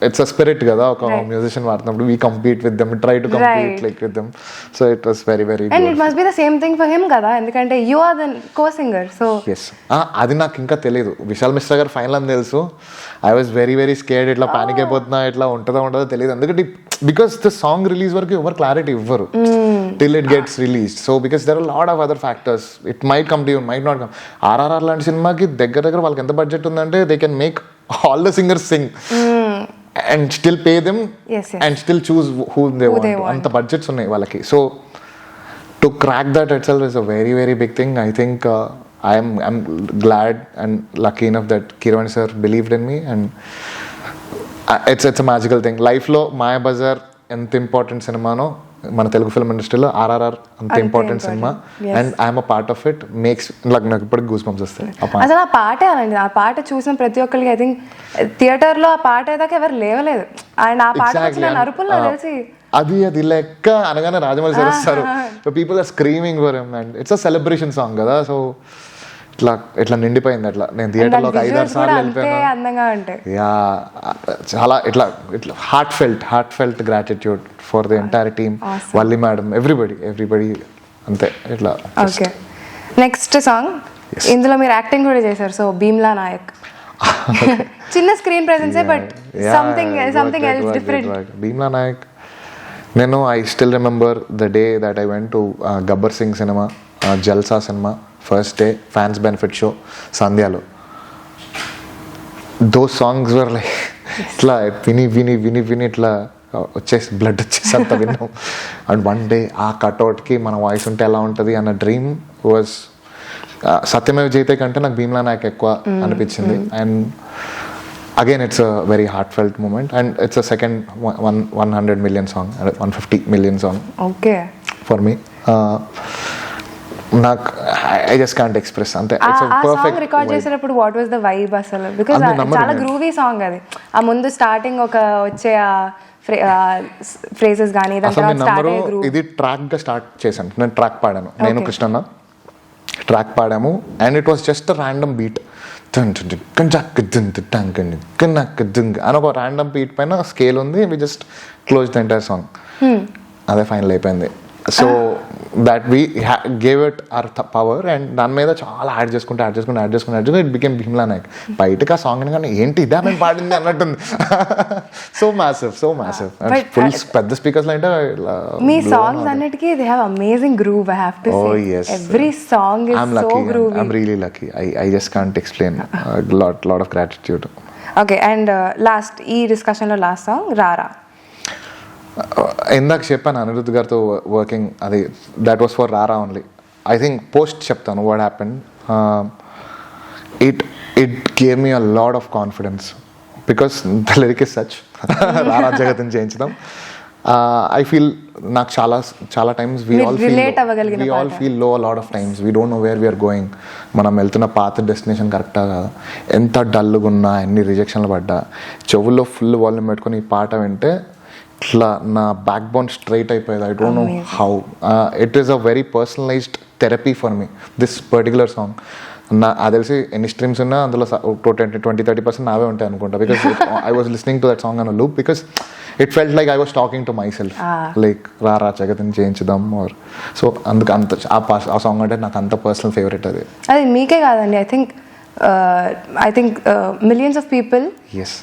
It's a spirit kada oka musician vaarthnappudu we compete with them, try to compete like with them. So it was very and beautiful. It must be the same thing for him kada, endukante you are the co-singer. So yes, adi నాకు ఇంకా తెలియదు. విశాల్ మిశ్రా గారు ఫైనల్ అని తెలుసు. ఐ వాజ్ వెరీ స్కేర్డ్, ఇట్లా పానిక్ అయిపోతున్నా, ఇట్లా ఉంటుందో తెలియదు. ఎందుకంటే బికాస్ ద సాంగ్ రిలీజ్ వరకు ఎవరు క్లారిటీ ఇవ్వరు till it gets released. So because there are a lot of other factors, it might come to you, might not come. RRR లాంటి సినిమాకి దగ్గర వాళ్ళకి ఎంత బడ్జెట్ ఉందంటే they can make all the singers sing and still pay them and still choose who they want. Anta budgets unnai valaki. So to crack that itself is a very big thing. I think I'm glad and lucky enough that Keeravani sir believed in me, and it's a magical thing. Life lo Maya Bazaar ఎంత ఇంపార్టెంట్ సినిమానో మన తెలుగు ఫిల్మ్ ఇండస్ట్రీలో ఆర్ఆర్ఆర్ అంత important cinema, and I'm a part of it. Makes నాకు ఇప్పటికి గూస్ బంప్స్ వస్తాయి. అసలు ఆ పాటే అలాంటి, ఆ పాట చూసిన ప్రతి ఒక్కరికి ఐ థింక్ థియేటర్లో ఆ పాట అయితే ఎవరు లేవలేదు. అండ్ ఆ పాట వచ్చిన నరుపుల్లో తెలిసి అది లెక్క అనగానే రాజమౌళి సార్ వస్తారు. People are screaming for him, and it's a celebration song కదా. సో ఇట్లా నిండిపోయింది. అట్లా నేను థియేటర్లో 5-6 సార్లు వెళ్ళిపోయాను. యా, చాలా ఇట్లా heart felt gratitude for the entire team, Valli madam, everybody అంతే ఇట్లా. ఓకే, నెక్స్ట్ సాంగ్ ఇందులో మీరు యాక్టింగ్ కూడా చేశారు. సో భీమ్లా నాయక్ చిన్న స్క్రీన్ ప్రెజెన్సే, but something else different. Bheemla Nayak, నేను I still remember the day that I went to Gabbar Singh cinema, Jalsa cinema, first day fans benefit show సంధ్యాలో. దోస్ సాంగ్స్ వర్ లైక్ ఇట్లా విని ఇట్లా బ్లడ్ వచ్చేసి అంత విన్నాం. అండ్ వన్ డే ఆ కట్అవుట్కి మన వాయిస్ ఉంటే ఎలా ఉంటుంది అన్న డ్రీమ్ వాజ్ సత్యమేవ జయతే కంటే నాకు భీమ్లా నాయక్ ఎక్కువ అనిపించింది. And again it's a very heartfelt moment, and it's a second 100 million song, 150 million song for me. నాకు ఐ జస్ట్ కాంట్ ఎక్స్ప్రెస్ అంతే. ఇట్స్ అ పర్ఫెక్ట్ రికార్డ్ చేసేటప్పుడు వాట్ వాస్ ద వైబ్ అసలు? బికాజ్ చాలా గ్రూవీ సాంగ్ అది. ఆ ముందు స్టార్టింగ్ ఒక వచ్చే ఫ్రేజెస్ కానీ దాని అసలు తర్వాత నేను స్టార్ట్ నంబరు అయ్యే గ్రూప్. ఇది ట్రాక్గా స్టార్ట్ చేశాను. నేను ట్రాక్ పాడాను, నేను కృష్ణన్న ట్రాక్ పాడాము, and it was just random beat అని ఒక ర్యాండమ్ బీట్ పైన స్కేల్ ఉంది. We just close the entire song. అదే ఫైనల్ అయిపోయింది. So that we gave it our power, and దాని మీద చాలా యాడ్ చేసుకుంటే ఇట్ బికేమ్ భీమ్లా నాయక్. బయటకు ఆ సాంగ్ కానీ ఏంటి ఇదే మేము పాడింది అన్నట్టుంది. సో మ్యాసివ్ ఫుల్ పెద్ద స్పీకర్స్ అంటే మీ సాంగ్స్ అన్నిటికీ they have amazing groove. I have to say every song is so groovy. I'm really lucky. I just can't explain. lot of gratitude. Okay, and last ఈ డిస్కషన్లో లాస్ట్ సాంగ్ రారా. ఇందాక చెప్పాను అనిరుద్ధ్ గారితో వర్కింగ్, అది దట్ వాస్ ఫర్ రారా ఓన్లీ. ఐ థింక్ పోస్ట్ చెప్తాను what happen. It gave me a lot of confidence because the lyric is such. రారా జగత్ని చేయించడం. ఐ ఫీల్ నాకు చాలా times we all feel low a lot of times. We don't know where we are going. మనం వెళ్తున్న పాత డెస్టినేషన్ కరెక్టా కాదా, ఎంత డల్గా ఉన్నా, ఎన్ని రిజెక్షన్లు పడ్డా, చెవుల్లో ఫుల్ వాల్యూమ్ పెట్టుకొని ఈ పాట వింటే ఇట్లా నా బ్యాక్ బోన్ స్ట్రైట్ అయిపోయేది. I don't know how. It is a very personalised therapy for me this particular song. అది తెలిసి ఎన్ని స్ట్రీమ్స్ ఉన్నా అందులో 20-30% నావే ఉంటాయి అనుకుంటా. Because I was listening to that song an loop because it felt like I was talking to my self, like రారా జగత్ని చేయించుదాం. ఆర్ సో అందుకు అంత ఆ సాంగ్ అంటే నాకు అంత పర్సనల్ ఫేవరెట్. అది మీకే కాదండి, I think millions of people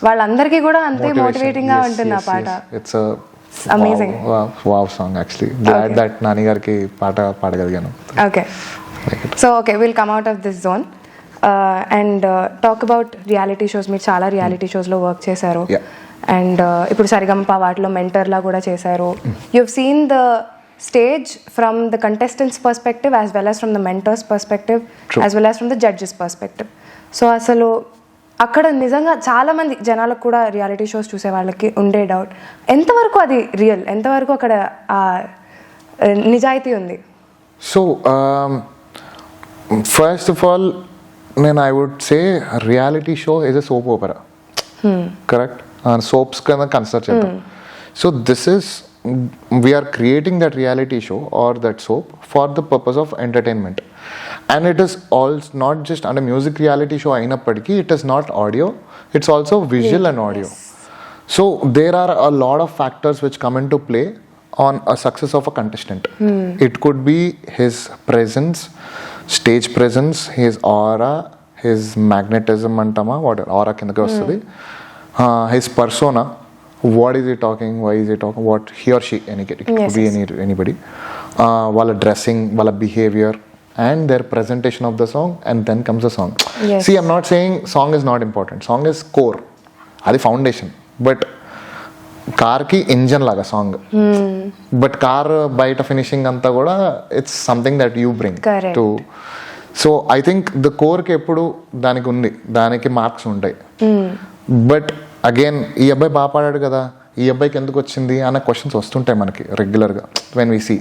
వాళ్ళందరికీ కూడా అంతే మోటివేటింగ్ గా ఉంటుంది ఆ పాట. It's amazing wow song actually. Glad that Nani గారికి పాట పాడగలిగాను. Okay, so okay will come out of this zone and talk about reality shows. మీరు చాలా రియాలిటీ షోస్లో వర్క్ చేశారు, అండ్ ఇప్పుడు సరిగమప వాటిలో మెంటర్లా కూడా చేశారు. You have seen the stage from the contestants perspective as well as from the mentors perspective. True. As well as from the judges perspective. So అసలు అక్కడ నిజంగా చాలా మంది జనాలకు కూడా రియాలిటీ షోస్ చూసే వాళ్ళకి ఉండే డౌట్, ఎంతవరకు అది రియల్, ఎంతవరకు అక్కడ నిజాయితీ ఉంది? సో ఫస్ట్ ఆఫ్ ఆల్ నేను I would say reality show is a soap opera. Correct, soaps కింద కన్సిడర్ చేద్దాం. So this is we are creating that reality show or that soap for the purpose of entertainment, and it is also not just under music reality show ainapadiki, it is not audio, it's also visual and audio. So there are a lot of factors which come into play on a success of a contestant. It could be his presence, stage presence, his aura, his magnetism antama, what aura kindaki vastadi, his persona. What is he talking? Why is he talking? What he or she, it could be anybody. Wala dressing, wala behavior, and their presentation of the song, and then comes the song. Yes. See, I'm not saying song is not important. Song is core, adi foundation. But car ki engine laga song. But car bite finishing anta kuda it's something that you bring. Correct. To. So I think the core ki eppudu daniki undi, daniki marks untai. But again ఈ అబ్బాయి బాగా పాడాడు కదా, ఈ అబ్బాయికి ఎందుకు వచ్చింది అన్న క్వశ్చన్స్ వస్తుంటాయి మనకి రెగ్యులర్గా when we see.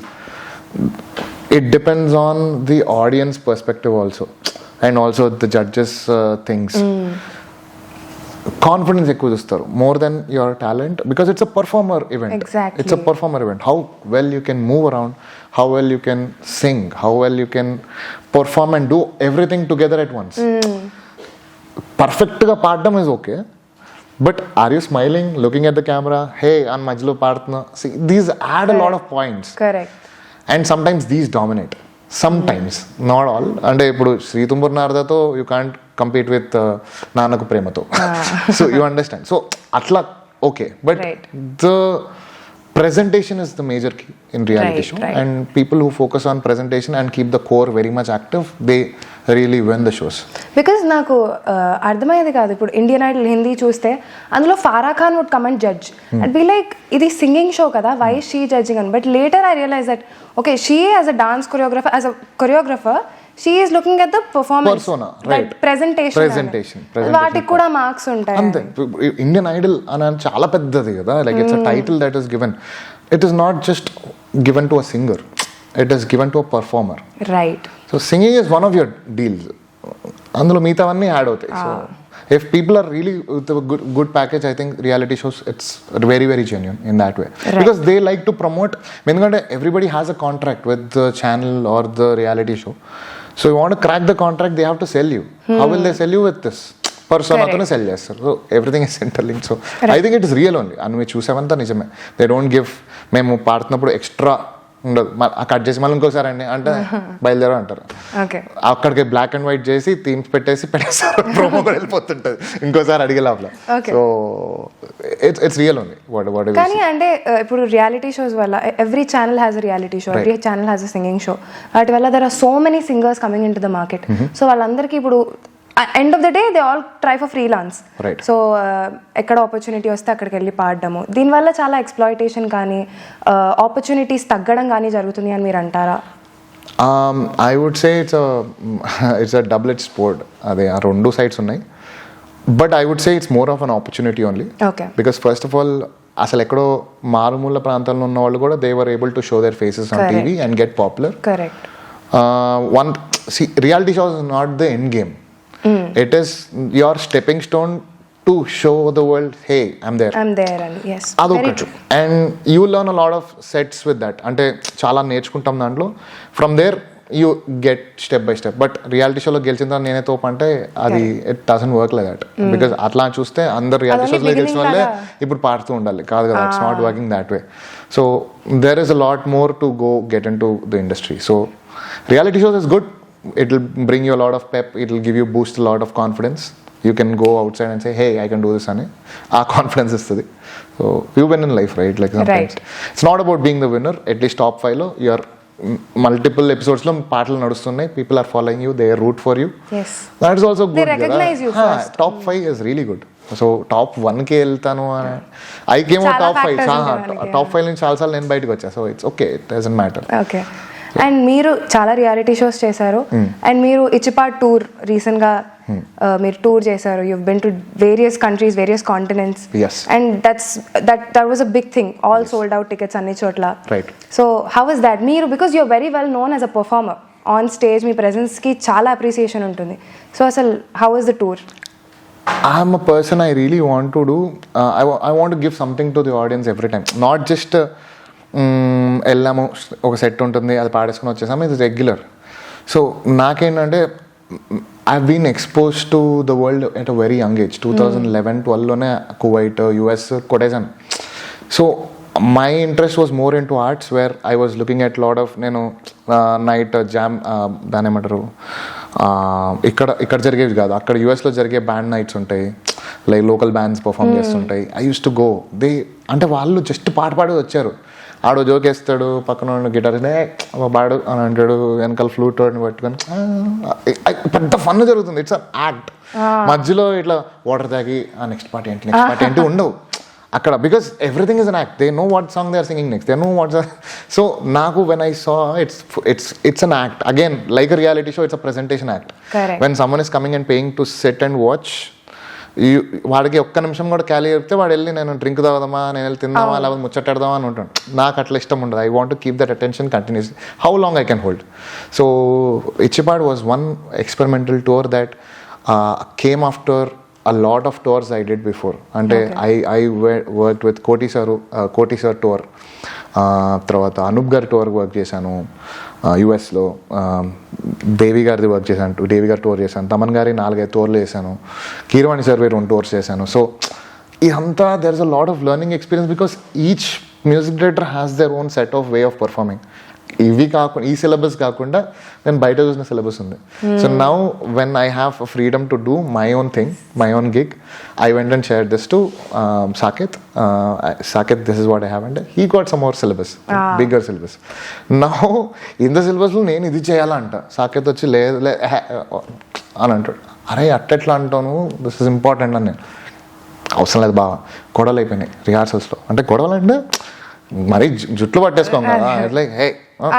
It depends on the audience perspective also, and also the judges things. Confidence ఎక్కువ చూస్తారు more than your talent, because it's a performer event. It's a performer event. How well you can move around, how well you can sing, how well you can perform and do everything together at once. పర్ఫెక్ట్గా పాడడం is okay, but are you smiling, looking at the camera, hey an majlo partna? See, these add a lot of points. Correct. And sometimes these dominate, sometimes not all. And ippudu Sri Tumbur Nardato you can't compete with Nanaku Premato. So you understand, so atla okay, but the presentation is the major key in reality show, and people who focus on presentation and keep the core very much active, they really win the shows. Because నాకు అర్థమయ్యేది కాదు, ఇప్పుడు ఇండియన్ ఐడల్ హిందీ చూస్తే అందులో Farah Khan would come and judge and be like ఇది సింగింగ్ షో కదా, వై షీ జడ్జింగ్ అని. But later I realise that okay, she as a dance choreographer, as a choreographer she is looking at the performance, persona, right? presentation వాటికి కూడా మార్క్స్ ఉంటాయి. అంతే. ఇండియన్ ఐడల్ అని చాలా పెద్దది కదా, like it's a title that is given. It is not just given to a singer, it is given to a performer. Right. So singing is one of your deals, అందులో మిగతావన్నీ యాడ్ అవుతాయి. So if people are really with a good package, I think reality shows, it's very very genuine in that way. Right. Because they like to promote, ఎందుకంటే everybody has a contract with the channel or the reality show. So you want to crack the contract, they have to sell you. How will they sell you? With this పర్సోనాతోనే సెల్ చేస్తారు. So everything is interlink. So I think it is real only. అని మీరు చూసామంతా నిజమే. దే డోంట్ గివ్, మేము పాడుతున్నప్పుడు ఎక్స్ట్రా ఉండదు, కట్ చేసి మళ్ళీ ఇంకోసారి అండి అంటే బయలుదేరా అంటారు. అక్కడికి బ్లాక్ అండ్ వైట్ చేసి థీమ్స్ పెట్టేస్తారు, ప్రోమో కూడా వెళ్ళిపోతుంటది ఇంకోసారి అడిగే లోపల. So it's real only. కానీ అంటే ఇప్పుడు రియాలిటీ షోస్ వల్ల every channel has a reality show, every channel has a singing show. వాటి వల్ల there are so many singers coming into the market. So వాళ్ళందరికీ ఇప్పుడు end of the day they all try for freelance. So ఎక్కడ ఆపర్చునిటీ వస్తే అక్కడికి వెళ్ళి పాడడము, దీనివల్ల చాలా ఎక్స్ప్లాయిటేషన్ కానీ ఆపర్చునిటీస్ తగ్గడం కానీ జరుగుతుంది అని మీరు అంటారా? I would say it's a double edge sword. అదే ఆ రెండు సైడ్స్ ఉన్నాయి. But I would say it's more of an opportunity only. Because first of all అసలు ఎక్కడో మారుమూల ప్రాంతాల్లో ఉన్న వాళ్ళు కూడా they were able to show their faces on TV and get popular. Correct. Reality shows is not the end game. It is your stepping stone to show the world, hey, I'm there. And yes, very true. And you learn a lot of sets with that. Ante chaala నేర్చుకుంటాం దాంట్లో. From there you get step by step. But reality show లో గెలిచిన తర్వాత నేనే తోపు అంటే అది it doesn't work like that. Because అట్లా చూస్తే అందరు రియాలిటీ షోస్ లో గెలిచిన వాళ్ళే ఇప్పుడు పాడుతూ ఉండాలి, కాదు కదా. It's not working that way. So there is a lot more to go get into the industry. So reality shows is good. It will bring you a lot of pep. It will give you boost a lot of confidence. You can go outside and say, hey, I can do this ani. Our confidence is study. So you win in life, right? Like sometimes it's not about being the winner. At least top 5 lo you are multiple episodes lo paatlu nadustunnayi, people are following you, they root for you. Yes, that is also good. They recognize you first. Top 5 is really good. So top 1 ke eltanu ani I came out top 5. Top 5 నుంచి చాలా సార్లు నేను బయటకు వచ్చా. So it's okay, it doesn't matter. Okay. And మీరు చాలా రియాలిటీ షోస్ చేశారు, అండ్ మీరు ఇచ్చిపాట్ టూర్ రీసెంట్గా మీరు టూర్ చేశారు. You been to various countries, various continents, and that was a big thing. All sold out tickets అన్ని చోట్ల. So how is that? మీరు because you're very well known as a performer on stage, మీ ప్రెజెన్స్కి చాలా అప్రిసియేషన్ ఉంటుంది. సో అసలు how is the tour? I'm a person, I really want to do, I want to give something to the audience every time. Not just వెళ్ళాము ఒక సెట్ ఉంటుంది అది పాడేసుకుని వచ్చేసాము, ఇది రెగ్యులర్. సో నాకేంటంటే I been expose to the world at a very young age. 2011-12లోనే కువైట్, యుఎస్ కొట్టేసాను. So my interest was more in to arts, where I was looking at lot of, నేను నైట్ జామ్ దాని ఏమంటారు ఇక్కడ జరిగేవి కాదు, అక్కడ యుఎస్లో జరిగే బ్యాండ్ నైట్స్ ఉంటాయి, లైక్ లోకల్ బ్యాండ్స్ పర్ఫామ్ చేస్తుంటాయి. I use to go. అంటే వాళ్ళు జస్ట్ పాట పాడి వచ్చారు, ఆడో జోకేస్తాడు, పక్కన గిటార్ పాడు అని అంటాడు, వెనకాల ఫ్లూట్ పట్టుకొని పెద్ద ఫన్ జరుగుతుంది. It's an act. మధ్యలో ఇట్లా వాటర్ తాగి నెక్స్ట్ పార్టీ ఏంటి ఉండవు అక్కడ. Because everything is an act. They know what song they are singing next, they know what's. So నాకు when I saw it's an act again, like a reality show, it's a presentation act. When someone is coming and paying to sit and watch, వాడికి ఒక్క నిమిషం కూడా ఖాళీ చెప్తే వాడు వెళ్ళి నేను డ్రింక్ తాగుదామా, నేను వెళ్ళి తిందామా, లేకపోతే ముచ్చటాడదామా అని ఉంటాను. నాకు అట్లా ఇష్టం ఉండదు. I want to keep that attention continues, how long I can hold. So ఇచ్చిపాడ్ was one experimental tour that came after a lot of tours I did before. అంటే I worked with కోటి సార్ టూర్, తర్వాత అనూప్ గారి టూర్ వర్క్ చేశాను యుఎస్లో, దేవి గారిది వర్క్ చేశాను, దేవి గారి టూర్ చేశాను, తమన్ గారి 4-5 టూర్లు చేశాను, కీరవాణి సార్ 2 టూర్స్ చేశాను. సో ఇదంతా there is a lot of learning experience, because each music director has their own set of way of performing. ఇవి కాకుండా, ఈ సిలబస్ కాకుండా నేను బయట చూసిన సిలబస్ ఉంది. So now when I have a freedom to do my own thing, my own gig, I went and share this to Saket, this is what I have, and he got some more syllabus, bigger syllabus. Now in the syllabus లో నేను ఇది చేయాలంట, సాకేత్ వచ్చి లేదు అని అంటాడు. అరే అట్టెట్లా అంటాను, దిస్ ఇస్ ఇంపార్టెంట్ అని. నేను అవసరం లేదు బాగా, గొడవలు అయిపోయినాయి రిహార్సల్స్లో. అంటే గొడవలు అంటే మరీ జుట్లు పట్టేసుకోం కదా, లైక్ హే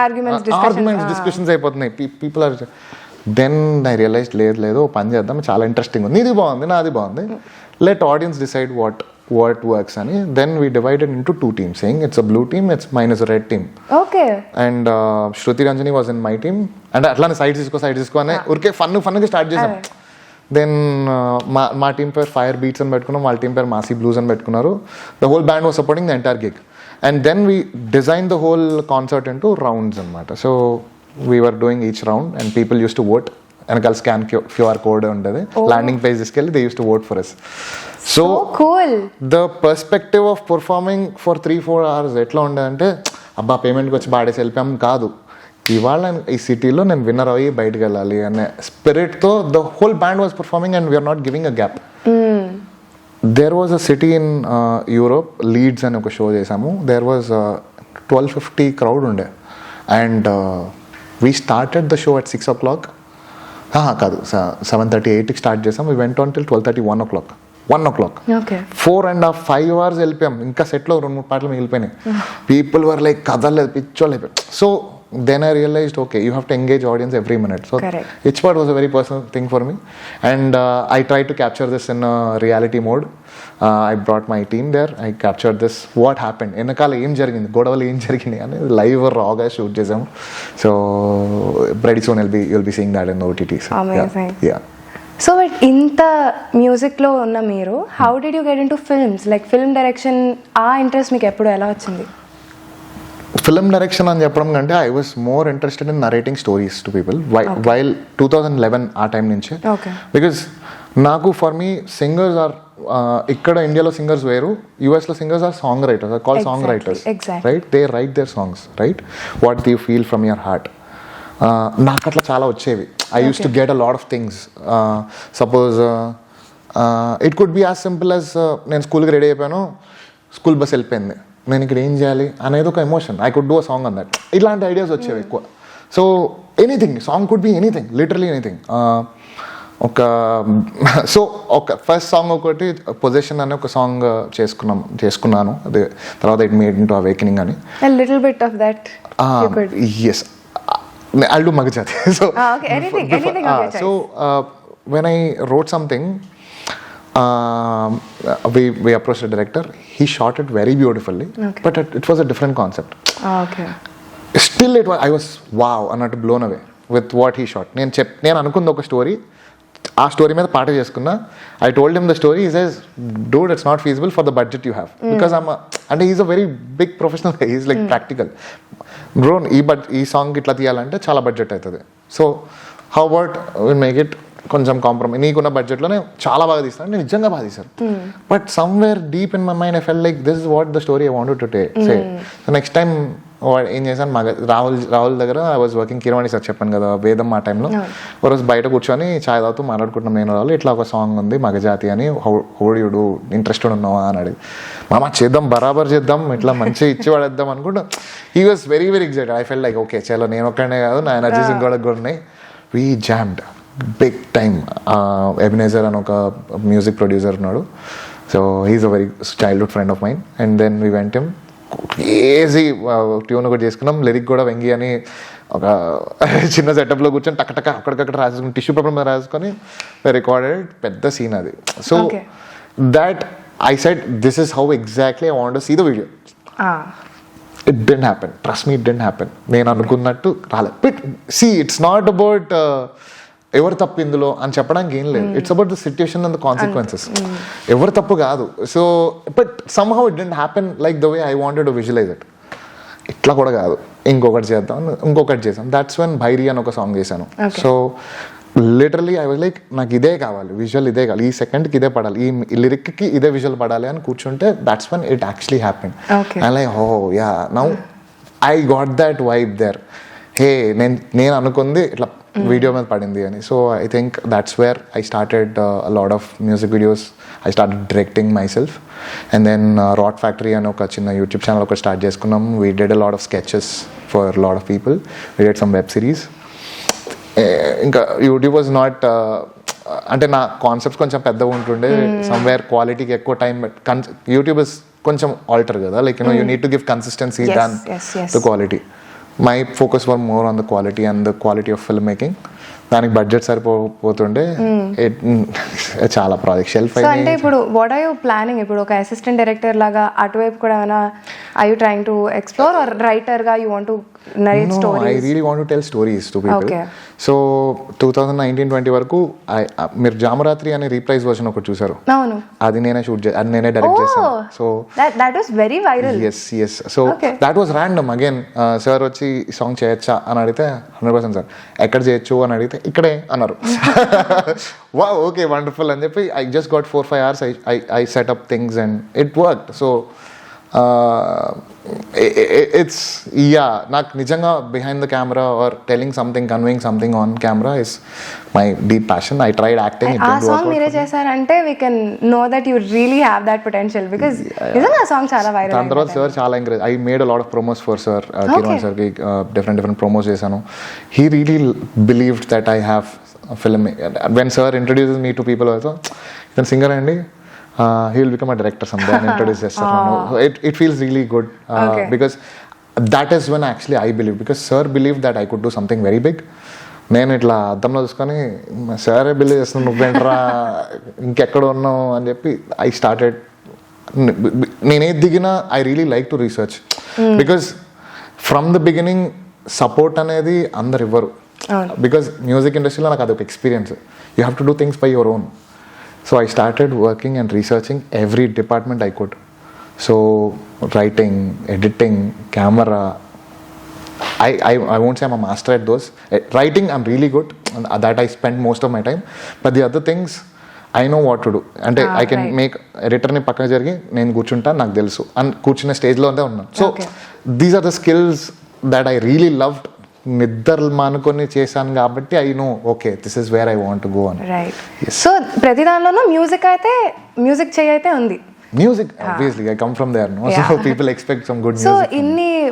ఆర్గ్యుమెంట్స్ డిస్కషన్స్ అయిపోతున్నాయి. People are then I realise లేదు పని చేద్దాం, చాలా ఇంట్రెస్టింగ్ ఉంది, నీది బాగుంది నాది బాగుంది, let audience decide what works అని. Then we divided into 2 teams, saying it's a blue team, it's mine is a red team. Okay. And Shruti Ranjani was in my team. And అట్లానే సైడ్ తీసుకో అని ఊరికే ఫన్గా స్టార్ట్ చేసాం. దెన్ మా టీం పేరు ఫైర్ బీట్స్ అని పెట్టుకున్నాం, వాళ్ళ టీం పేరు మాసీ బ్లూస్ అని పెట్టుకున్నారు. The whole band was supporting the entire gig. And then we design the whole concert into rounds అనమాట. So we were doing each round and people use to vote. వెనకాల స్కాన్ క్యూఆర్ కోడ్ ఉంటుంది, ల్యాండింగ్ పేజ్ తీసుకెళ్ళి they use to vote for us. So the perspective of performing for 3-4 hours ఎట్లా ఉండేదంటే, అబ్బా పేమెంట్కి వచ్చి బాడేసి వెళ్ళిపోయాం కాదు, ఇవాళ ఈ సిటీలో నేను విన్నర్ అయ్యి బయటకు వెళ్ళాలి అనే స్పిరిట్తో the whole band was performing and we're not giving a gap. There was a city in Europe, Leeds అని ఒక షో చేసాము. దేర్ వాజ్ 1250 crowd ఉండే and we started the show at 6 o'clock. కాదు 7:30, 8కి స్టార్ట్ చేసాం. We went on till 12:30, 1 o'clock. 4.5 hours వెళ్ళిపోయాం. ఇంకా సెట్లో 2-3 పాటలు మిగిలిపోయినాయి. పీపుల్ వర్ లైక్ కదలేదు, పిచ్చోళ్ళు అయిపోయాయి. So then I realized, okay, you have to engage audience every minute. So each part was a very personal thing for me. And I tried to capture this in a reality mode. I brought my team there. I captured this, what happened. Enakala em jarigindi, godavalu em jarigindi ani live raw ga shoot chesam. So pretty soon you'll be seeing that in the OTT. So, amazing. Yeah. So but ఇంత మ్యూజిక్లో ఉన్న మీరు, how did you get in to films? Like film direction ఆ ఇంట్రెస్ట్ మీకు ఎప్పుడు ఎలా వచ్చింది? ఫిల్మ్ డైరెక్షన్ అని చెప్పడం కంటే I was more interested in narrating stories to people while 2011 ఆ టైం నుంచి. బికాజ్ నాకు ఫర్ మీ సింగర్స్ ఆర్ ఇక్కడ ఇండియాలో సింగర్స్ వేరు, యూఎస్లో singers are songwriters, are call songwriters, right? They write their songs, right? What you feel from your heart. నాకు అట్లా చాలా వచ్చేవి. I use to get a lot of things. Suppose it could be as simple as నేను స్కూల్కి రెడీ అయిపోయాను, స్కూల్ బస్ వెళ్ళిపోయింది, నేను ఇక్కడ ఏం చేయాలి అనేది ఒక emotion. I could do a song on that. ఇలాంటి ఐడియాస్ వచ్చేవి ఎక్కువ. So anything, song could be anything, literally anything. ఒక ఫస్ట్ సాంగ్ ఒకటి పొజిషన్ అనే ఒక సాంగ్ చేసుకున్నాను. అది తర్వాత ఇట్ మేడ్ ఇంటూ అవేకనింగ్ అని. Yes, I'll do Magajati. Anything so when I wrote something, we approached the director. He shot it very beautifully, but it was a different concept. Still I was wow, అన్నట్టు blown away with what he shot. నేను అనుకున్న ఒక స్టోరీ, ఆ స్టోరీ మీద పాట చేసుకున్నా. I told him the story. He says, dude, it's not feasible for the budget you have. Because అంటే is a very big professional, is like practical. Bro, ఈ సాంగ్ ఇట్లా తీయాలంటే చాలా బడ్జెట్ అవుతుంది. So how about will make it కొంచెం కాంప్రమైజ్, నీకున్న బడ్జెట్లోనే చాలా బాగా తీస్తాను. నేను నిజంగా బాగా తీశాను. But somewhere deep in my mind I felt like this is what the story I wanted to say. So next time ఏం చేశాను, రాహుల్ దగ్గర I was working Keeravani sir, చెప్పాను కదా, వేదం ఆ టైంలో. ఒకరోజు బయట కూర్చొని ఛాయ్ తాగుతూ మాట్లాడుకుంటున్నాం నేను రాహుల్, ఇట్లా ఒక సాంగ్ ఉంది మగజాతి అని, how do you do, interested ఉన్నావా అని అడిగి, మామ చేద్దాం, బరాబర్ చేద్దాం, ఇట్లా మంచిగా ఇచ్చి పడేద్దాం అనుకుంటా. He was very very excited. I felt like okay చలో, నేను ఒక్కడనే కాదు, నా ఎనర్జీస్ ఇంకోటి కూడా ఉన్నాయి. We jammed big time. Ebenezer అని ఒక మ్యూజిక్ ప్రొడ్యూసర్ ఉన్నాడు. So he is a very childhood friend of mine. And then we went him, crazy tune ఒకటి చేసుకున్నాం. లిరిక్ కూడా వెంగి అని ఒక చిన్న సెటప్లో కూర్చొని టక్క అక్కడికక్కడ రాసుకుని, టిష్యూ పేపర్ మీద రాసుకొని రికార్డెడ్. పెద్ద సీన్ అది. So that I said, this is how exactly I want to see the video. It didn't happen, trust me, it didn't happen. నేను అనుకున్నట్టు రాలేదు. But see, it's not about ఎవరు తప్పు ఇందులో అని చెప్పడానికి ఏం లేదు. It's about the situation and the consequences. ఎవరు తప్పు కాదు. So but somehow it didn't happen like the way I wanted to visualise it. ఇట్లా కూడా కాదు, ఇంకొకటి చేద్దాం, ఇంకొకటి చేసాం. దాట్స్ వెన్ భైరి అని ఒక సాంగ్ చేశాను. So literally I was like, నాకు ఇదే కావాలి, విజువల్ ఇదే కావాలి, ఈ సెకండ్కి ఇదే పడాలి, ఈ లిరిక్కి ఇదే విజువల్ పడాలి అని కూర్చుంటే that's when it actually happen. I like, oh yeah, now I got that vibe there. Hey, నేను అనుకుంది ఇట్లా వీడియో మీద పడింది అని. So I think that's where I started a lot of music videos. I started directing myself. And then rat factory అని ఒక చిన్న యూట్యూబ్ ఛానల్ ఒకటి స్టార్ట్ చేసుకున్నాం. We did a lot of sketches for lot of people. We did some web series. ఇంకా యూట్యూబ్ వాజ్ నాట్, అంటే నా కాన్సెప్ట్స్ కొంచెం పెద్దగా ఉంటుండే. సమ్వేర్ క్వాలిటీకి ఎక్కువ టైం. యూట్యూబ్ ఇస్ కొంచెం ఆల్టర్ కదా, like you need to give consistency than the quality. My focus were more on the quality and the quality of film making. దానికి బడ్జెట్ సరిపోతుండే. చాలా ప్రాజెక్ట్ షెల్ఫ్ అంటే ఇప్పుడు వాట్ ఆర్ యూ ప్లానింగ్? ఇప్పుడు ఒక అసిస్టెంట్ డైరెక్టర్ లాగా అటువైపు కూడా ఏమైనా Are you trying to explore or writer ga you want to narrate No, stories? I really want to tell stories to people. Okay. So 2019-20 వరకు మీరు జామరాత్రి అనే రీప్రైజ్ వర్షన్ ఒకటి చూసారు. అవును, అది నేనే అది నేనే డైరెక్ట్ చేశాను. So that was very viral. yes so that was random again. Sir వచ్చి ఈ సాంగ్ చేయొచ్చా అని అడిగితే 100% సార్ ఎక్కడ చేయొచ్చు అని అడిగితే ఇక్కడే అన్నారు. వా ఓకే వండర్ఫుల్ అని చెప్పి I just got 4-5 hours. I set up things and it worked. So it's నాకు నిజంగా behind the camera or telling something, conveying something on camera is my deep passion. I tried acting. ఆ సాంగ్ మీరే చేశారంటే we can know that you really have that potential because నిజంగా ఆ సాంగ్ చాలా వైరల్. దాని తర్వాత సార్ చాలా encourage. I made a lot of promos for sir. Keeravani sir కి different promos చేశాను. He really believed that I have a film. When sir introduces me to people also, then singer అండి, he will become a director someday and introduce చేస్తాను. It feels really good because that is when actually I believe, because sir believed that I could do something very big. నేను ఇట్లా అద్దంలో చూసుకొని సరే బిలీవ్ చేస్తున్నాను, నువ్వేంట్రా ఇంకెక్కడ ఉన్నావు అని చెప్పి ఐ స్టార్టెడ్. నేనేది దిగినా I really like to research because from the beginning support అనేది అందరు ఇవ్వరు. బికాస్ మ్యూజిక్ ఇండస్ట్రీలో నాకు అదొక experience. You have to do things by your own. So I started working and researching every department I could. So writing, editing, camera. I won't say I'm a master at those. Writing I'm really good. That I spend most of my time. But the other things I know what to do. అంటే I can make ఎడిటర్ని పక్కన జరిగి నేను కూర్చుంటా, నాకు తెలుసు అని కూర్చున్న స్టేజ్లో అంతే ఉన్నాను. So these are the skills that I really loved. నిద్రలు మానుకొని చేశాను కాబట్టి I know okay this is where I want to go అని. రైట్. సో ప్రతి దానిలోనూ మ్యూజిక్ చేయైతే ఉంది. Music, obviously, I come from there, no? So people expect some good music. So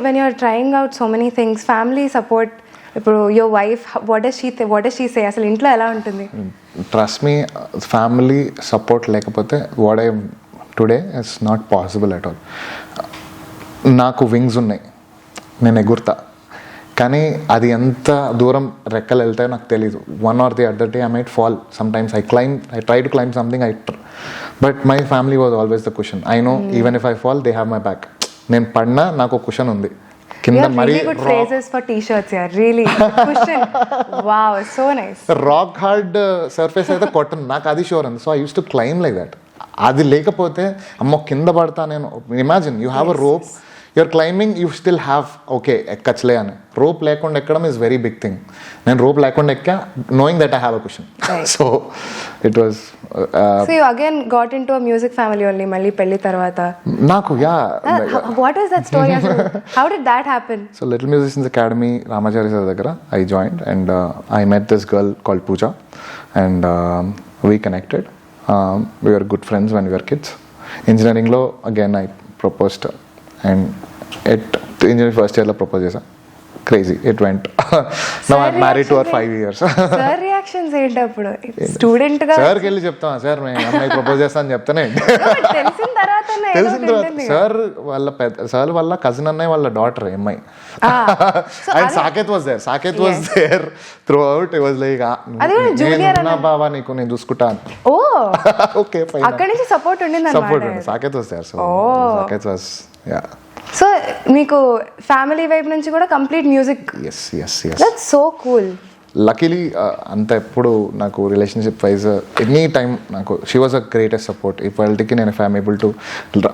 when you're trying out so many things, family support, ఇప్పుడు your wife, what does she say? అసలు ఇంట్లో ఎలా ఉంటుంది? Trust me, family support లేకపోతే what I am today is not possible at all. నాకు వింగ్స్ ఉన్నాయి, నేను ఎగురుతా, కానీ అది ఎంత దూరం రెక్కలు వెళ్తాయో నాకు తెలీదు. One or the other day I might fall. Sometimes I try to climb something but my family was always the cushion. I know even if I fall they have my back. నేను పడినా నాకు ఒక కుషన్ ఉంది కింద. మరీ రాక్ హార్డ్ సర్ఫేస్ అయితే కొట్టను, నాకు అది షూర్ ఉంది. So I use to climb like that. అది లేకపోతే అమ్మో కింద పడతా నేను. Imagine you have a rope, you're climbing, you still have okay ఎక్కచ్లే అని. రోప్ లేకుండా ఎక్కడం ఈజ్ వెరీ బిగ్ థింగ్. నేను రోప్ లేకుండా ఎక్కా knowing that I have a question. So it was. So you again got into a music family only మళ్ళీ పెళ్లి తర్వాత. నాకు what is that story? How did that happen? So little musicians academy Ramachari sir దగ్గర I joined and I met this girl called Pooja and we connected. We were good friends when we were kids. ఇంజనీరింగ్లో again I proposed and engineering first ఇయర్లో ప్రపోజ్ చేశా. Crazy it went. Now I married to her 5 years. Sir reactions ఏంటి అప్పుడు? స్టూడెంట్ గా సార్కి వెళ్ళి చెప్తాను, సార్ నేను అమ్మాయి ప్రపోజ్ చేస్తాను చెప్తానే. తెలిసిన తర్వాత సార్ వాళ్ళ కజిన్ అన్నయ్య వాళ్ళ డాటర్ అమ్మాయి. And Saketh was there throughout. It was like బాబా నీకు నేను చూసుకుంటాను. Okay fine. అక్కడి నుంచి సపోర్ట్ ఉండింది. Saketh was there. So Saketh was so మీకు ఫ్యామిలీ వైపు నుంచి కూడా complete music. That's so cool. Luckily అంత ఎప్పుడు నాకు రిలేషన్షిప్ వైజ్ ఎనీ టైమ్ నాకు she was a greatest support. ఇప్పటికి నేను ఐ యామ్ ఏబుల్ టు.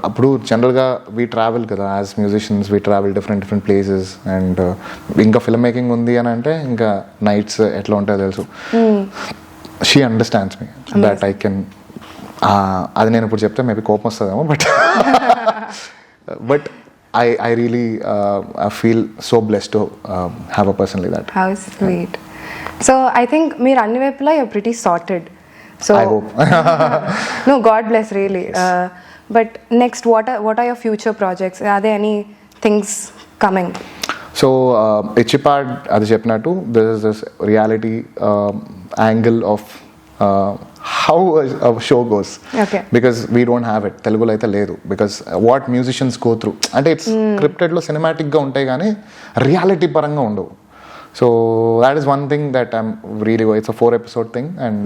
అప్పుడు జనరల్గా వీ ట్రావెల్ కదా as musicians, we travel different places and ఇంకా ఫిల్మ్ మేకింగ్ ఉంది అని అంటే ఇంకా నైట్స్ ఎట్లా ఉంటాయో తెలుసు. She understands me that I can. అది నేను ఇప్పుడు చెప్తే మేబీ కోపం వస్తుందేమో but I really feel so blessed to have a person like that. How sweet. So I think meer anni vaipula you're pretty sorted. So I hope. No, God bless really. Yes. But next what are your future projects? Are there any things coming? So Ichipad adi cheppinattu there is this reality angle of how a show goes. Okay. Because we don't have it. Telugulo aithe ledu. Because what musicians go through. అంటే ఇట్స్ స్క్రిప్టెడ్లో సినిమాటిక్గా ఉంటాయి కానీ రియాలిటీ పరంగా ఉండవు. So that is one thing that I'm really. It's a 4-episode thing, and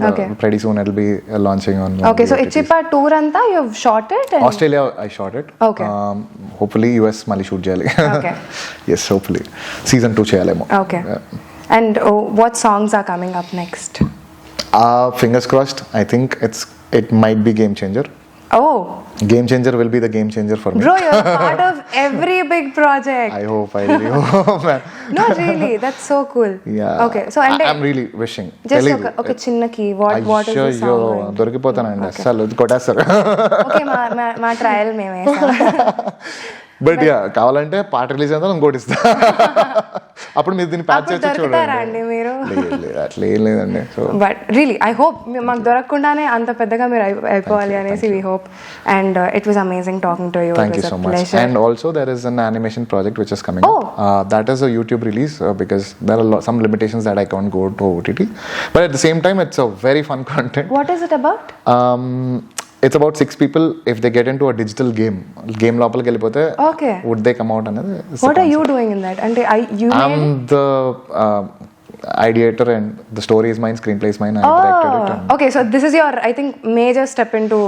pretty soon it'll be launching on. Okay, so Ichipa tour anta you've shot it. And Australia, I shot it. Okay. Hopefully US mali shoot cheyali. Okay. Yes, hopefully season 2 cheyalemo. Okay. And what songs are coming up next? Fingers crossed. I think it might be Game Changer. Oh. Game Changer will be the game changer for me. Bro, you're a part of every big project. I really hope, man. No, really, that's so cool. Yeah. Okay, so and I'm really wishing. just okay chinna key. What is the song? దొరికిపోతానండి అసలు కొట్టేస్తారు. Okay, మా ట్రయల్ మేమే. బట్ యా కావాలంటే పాట రిలీజ్ అయినా ఇంకోటి ఇస్తా. అప్పుడు మీరు దీన్ని ప్యాచ్ చేసి చూడండి మీరు. అట్లా ఏం లేదండి. So but really I hope మాకు దొరకకుండానే అంత పెద్దగా మీరు అయిపోవాలి అనేసి we hope. And it was amazing talking to you. Thank you so much. And also there is an animation project which is coming up. That is a YouTube release because there are some limitations that I can't go to OTT. But at the same time, it's a very fun content. What is it about? It's about 6 people if they get into a digital game లోపలికి వెళ్ళిపోతే would they come out అనేది. What are you doing in that? And I'm the ideator and the story is mine, screenplay is mine, I directed it. Okay, so this is your I think major step into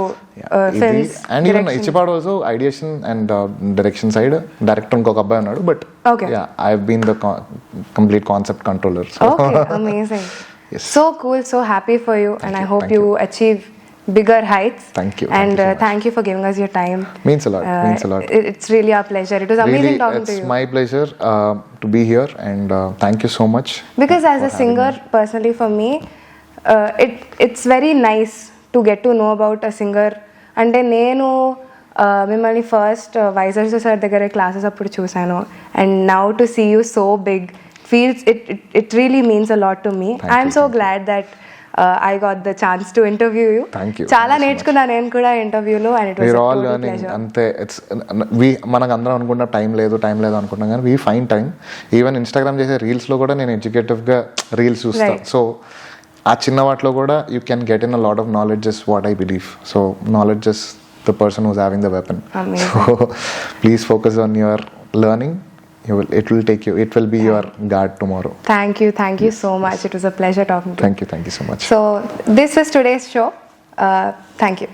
films. And even Ichipad also ideation and direction side. Director ఇంకొక అబ్బాయి ఉన్నాడు, but yeah, I've been the complete concept controller. So. Okay, amazing. Yes. So cool, so happy for you. And I hope you achieve bigger heights. Thank you. And thank you for giving us your time. Means a lot. It's really our pleasure. It was amazing talking to you. It's my pleasure to be here, and thank you so much. Because as a singer, personally for me, it's very nice to get to know about a singer. అంటే నేను మిమ్మల్ని ఫస్ట్ వైజర్ సార్ దగ్గర క్లాసెస్ అప్పుడు చూసాను. And now to see you so big feels it really means a lot to me. I'm so glad that I got the chance to interview you. Thank you. చాలా నేర్చుకున్నా నేను కూడా ఇంటర్వ్యూలో, and it was we're a all total learning. pleasure. అంతే మనకు అందరం అనుకుంటా టైం లేదు అనుకుంటాం, కానీ we find time. Even Instagram చేసే రీల్స్లో కూడా నేను ఎడ్యుకేటివ్గా రీల్స్ చూస్తాను. సో ఆ చిన్న వాటిలో కూడా you can get in a lot of knowledge is what I believe. So knowledge is the person who's having the weapon. So please focus on your learning. It will be your guard tomorrow. Thank you so much. It was a pleasure talking to you. Thank you so much. So this is today's show. Thank you.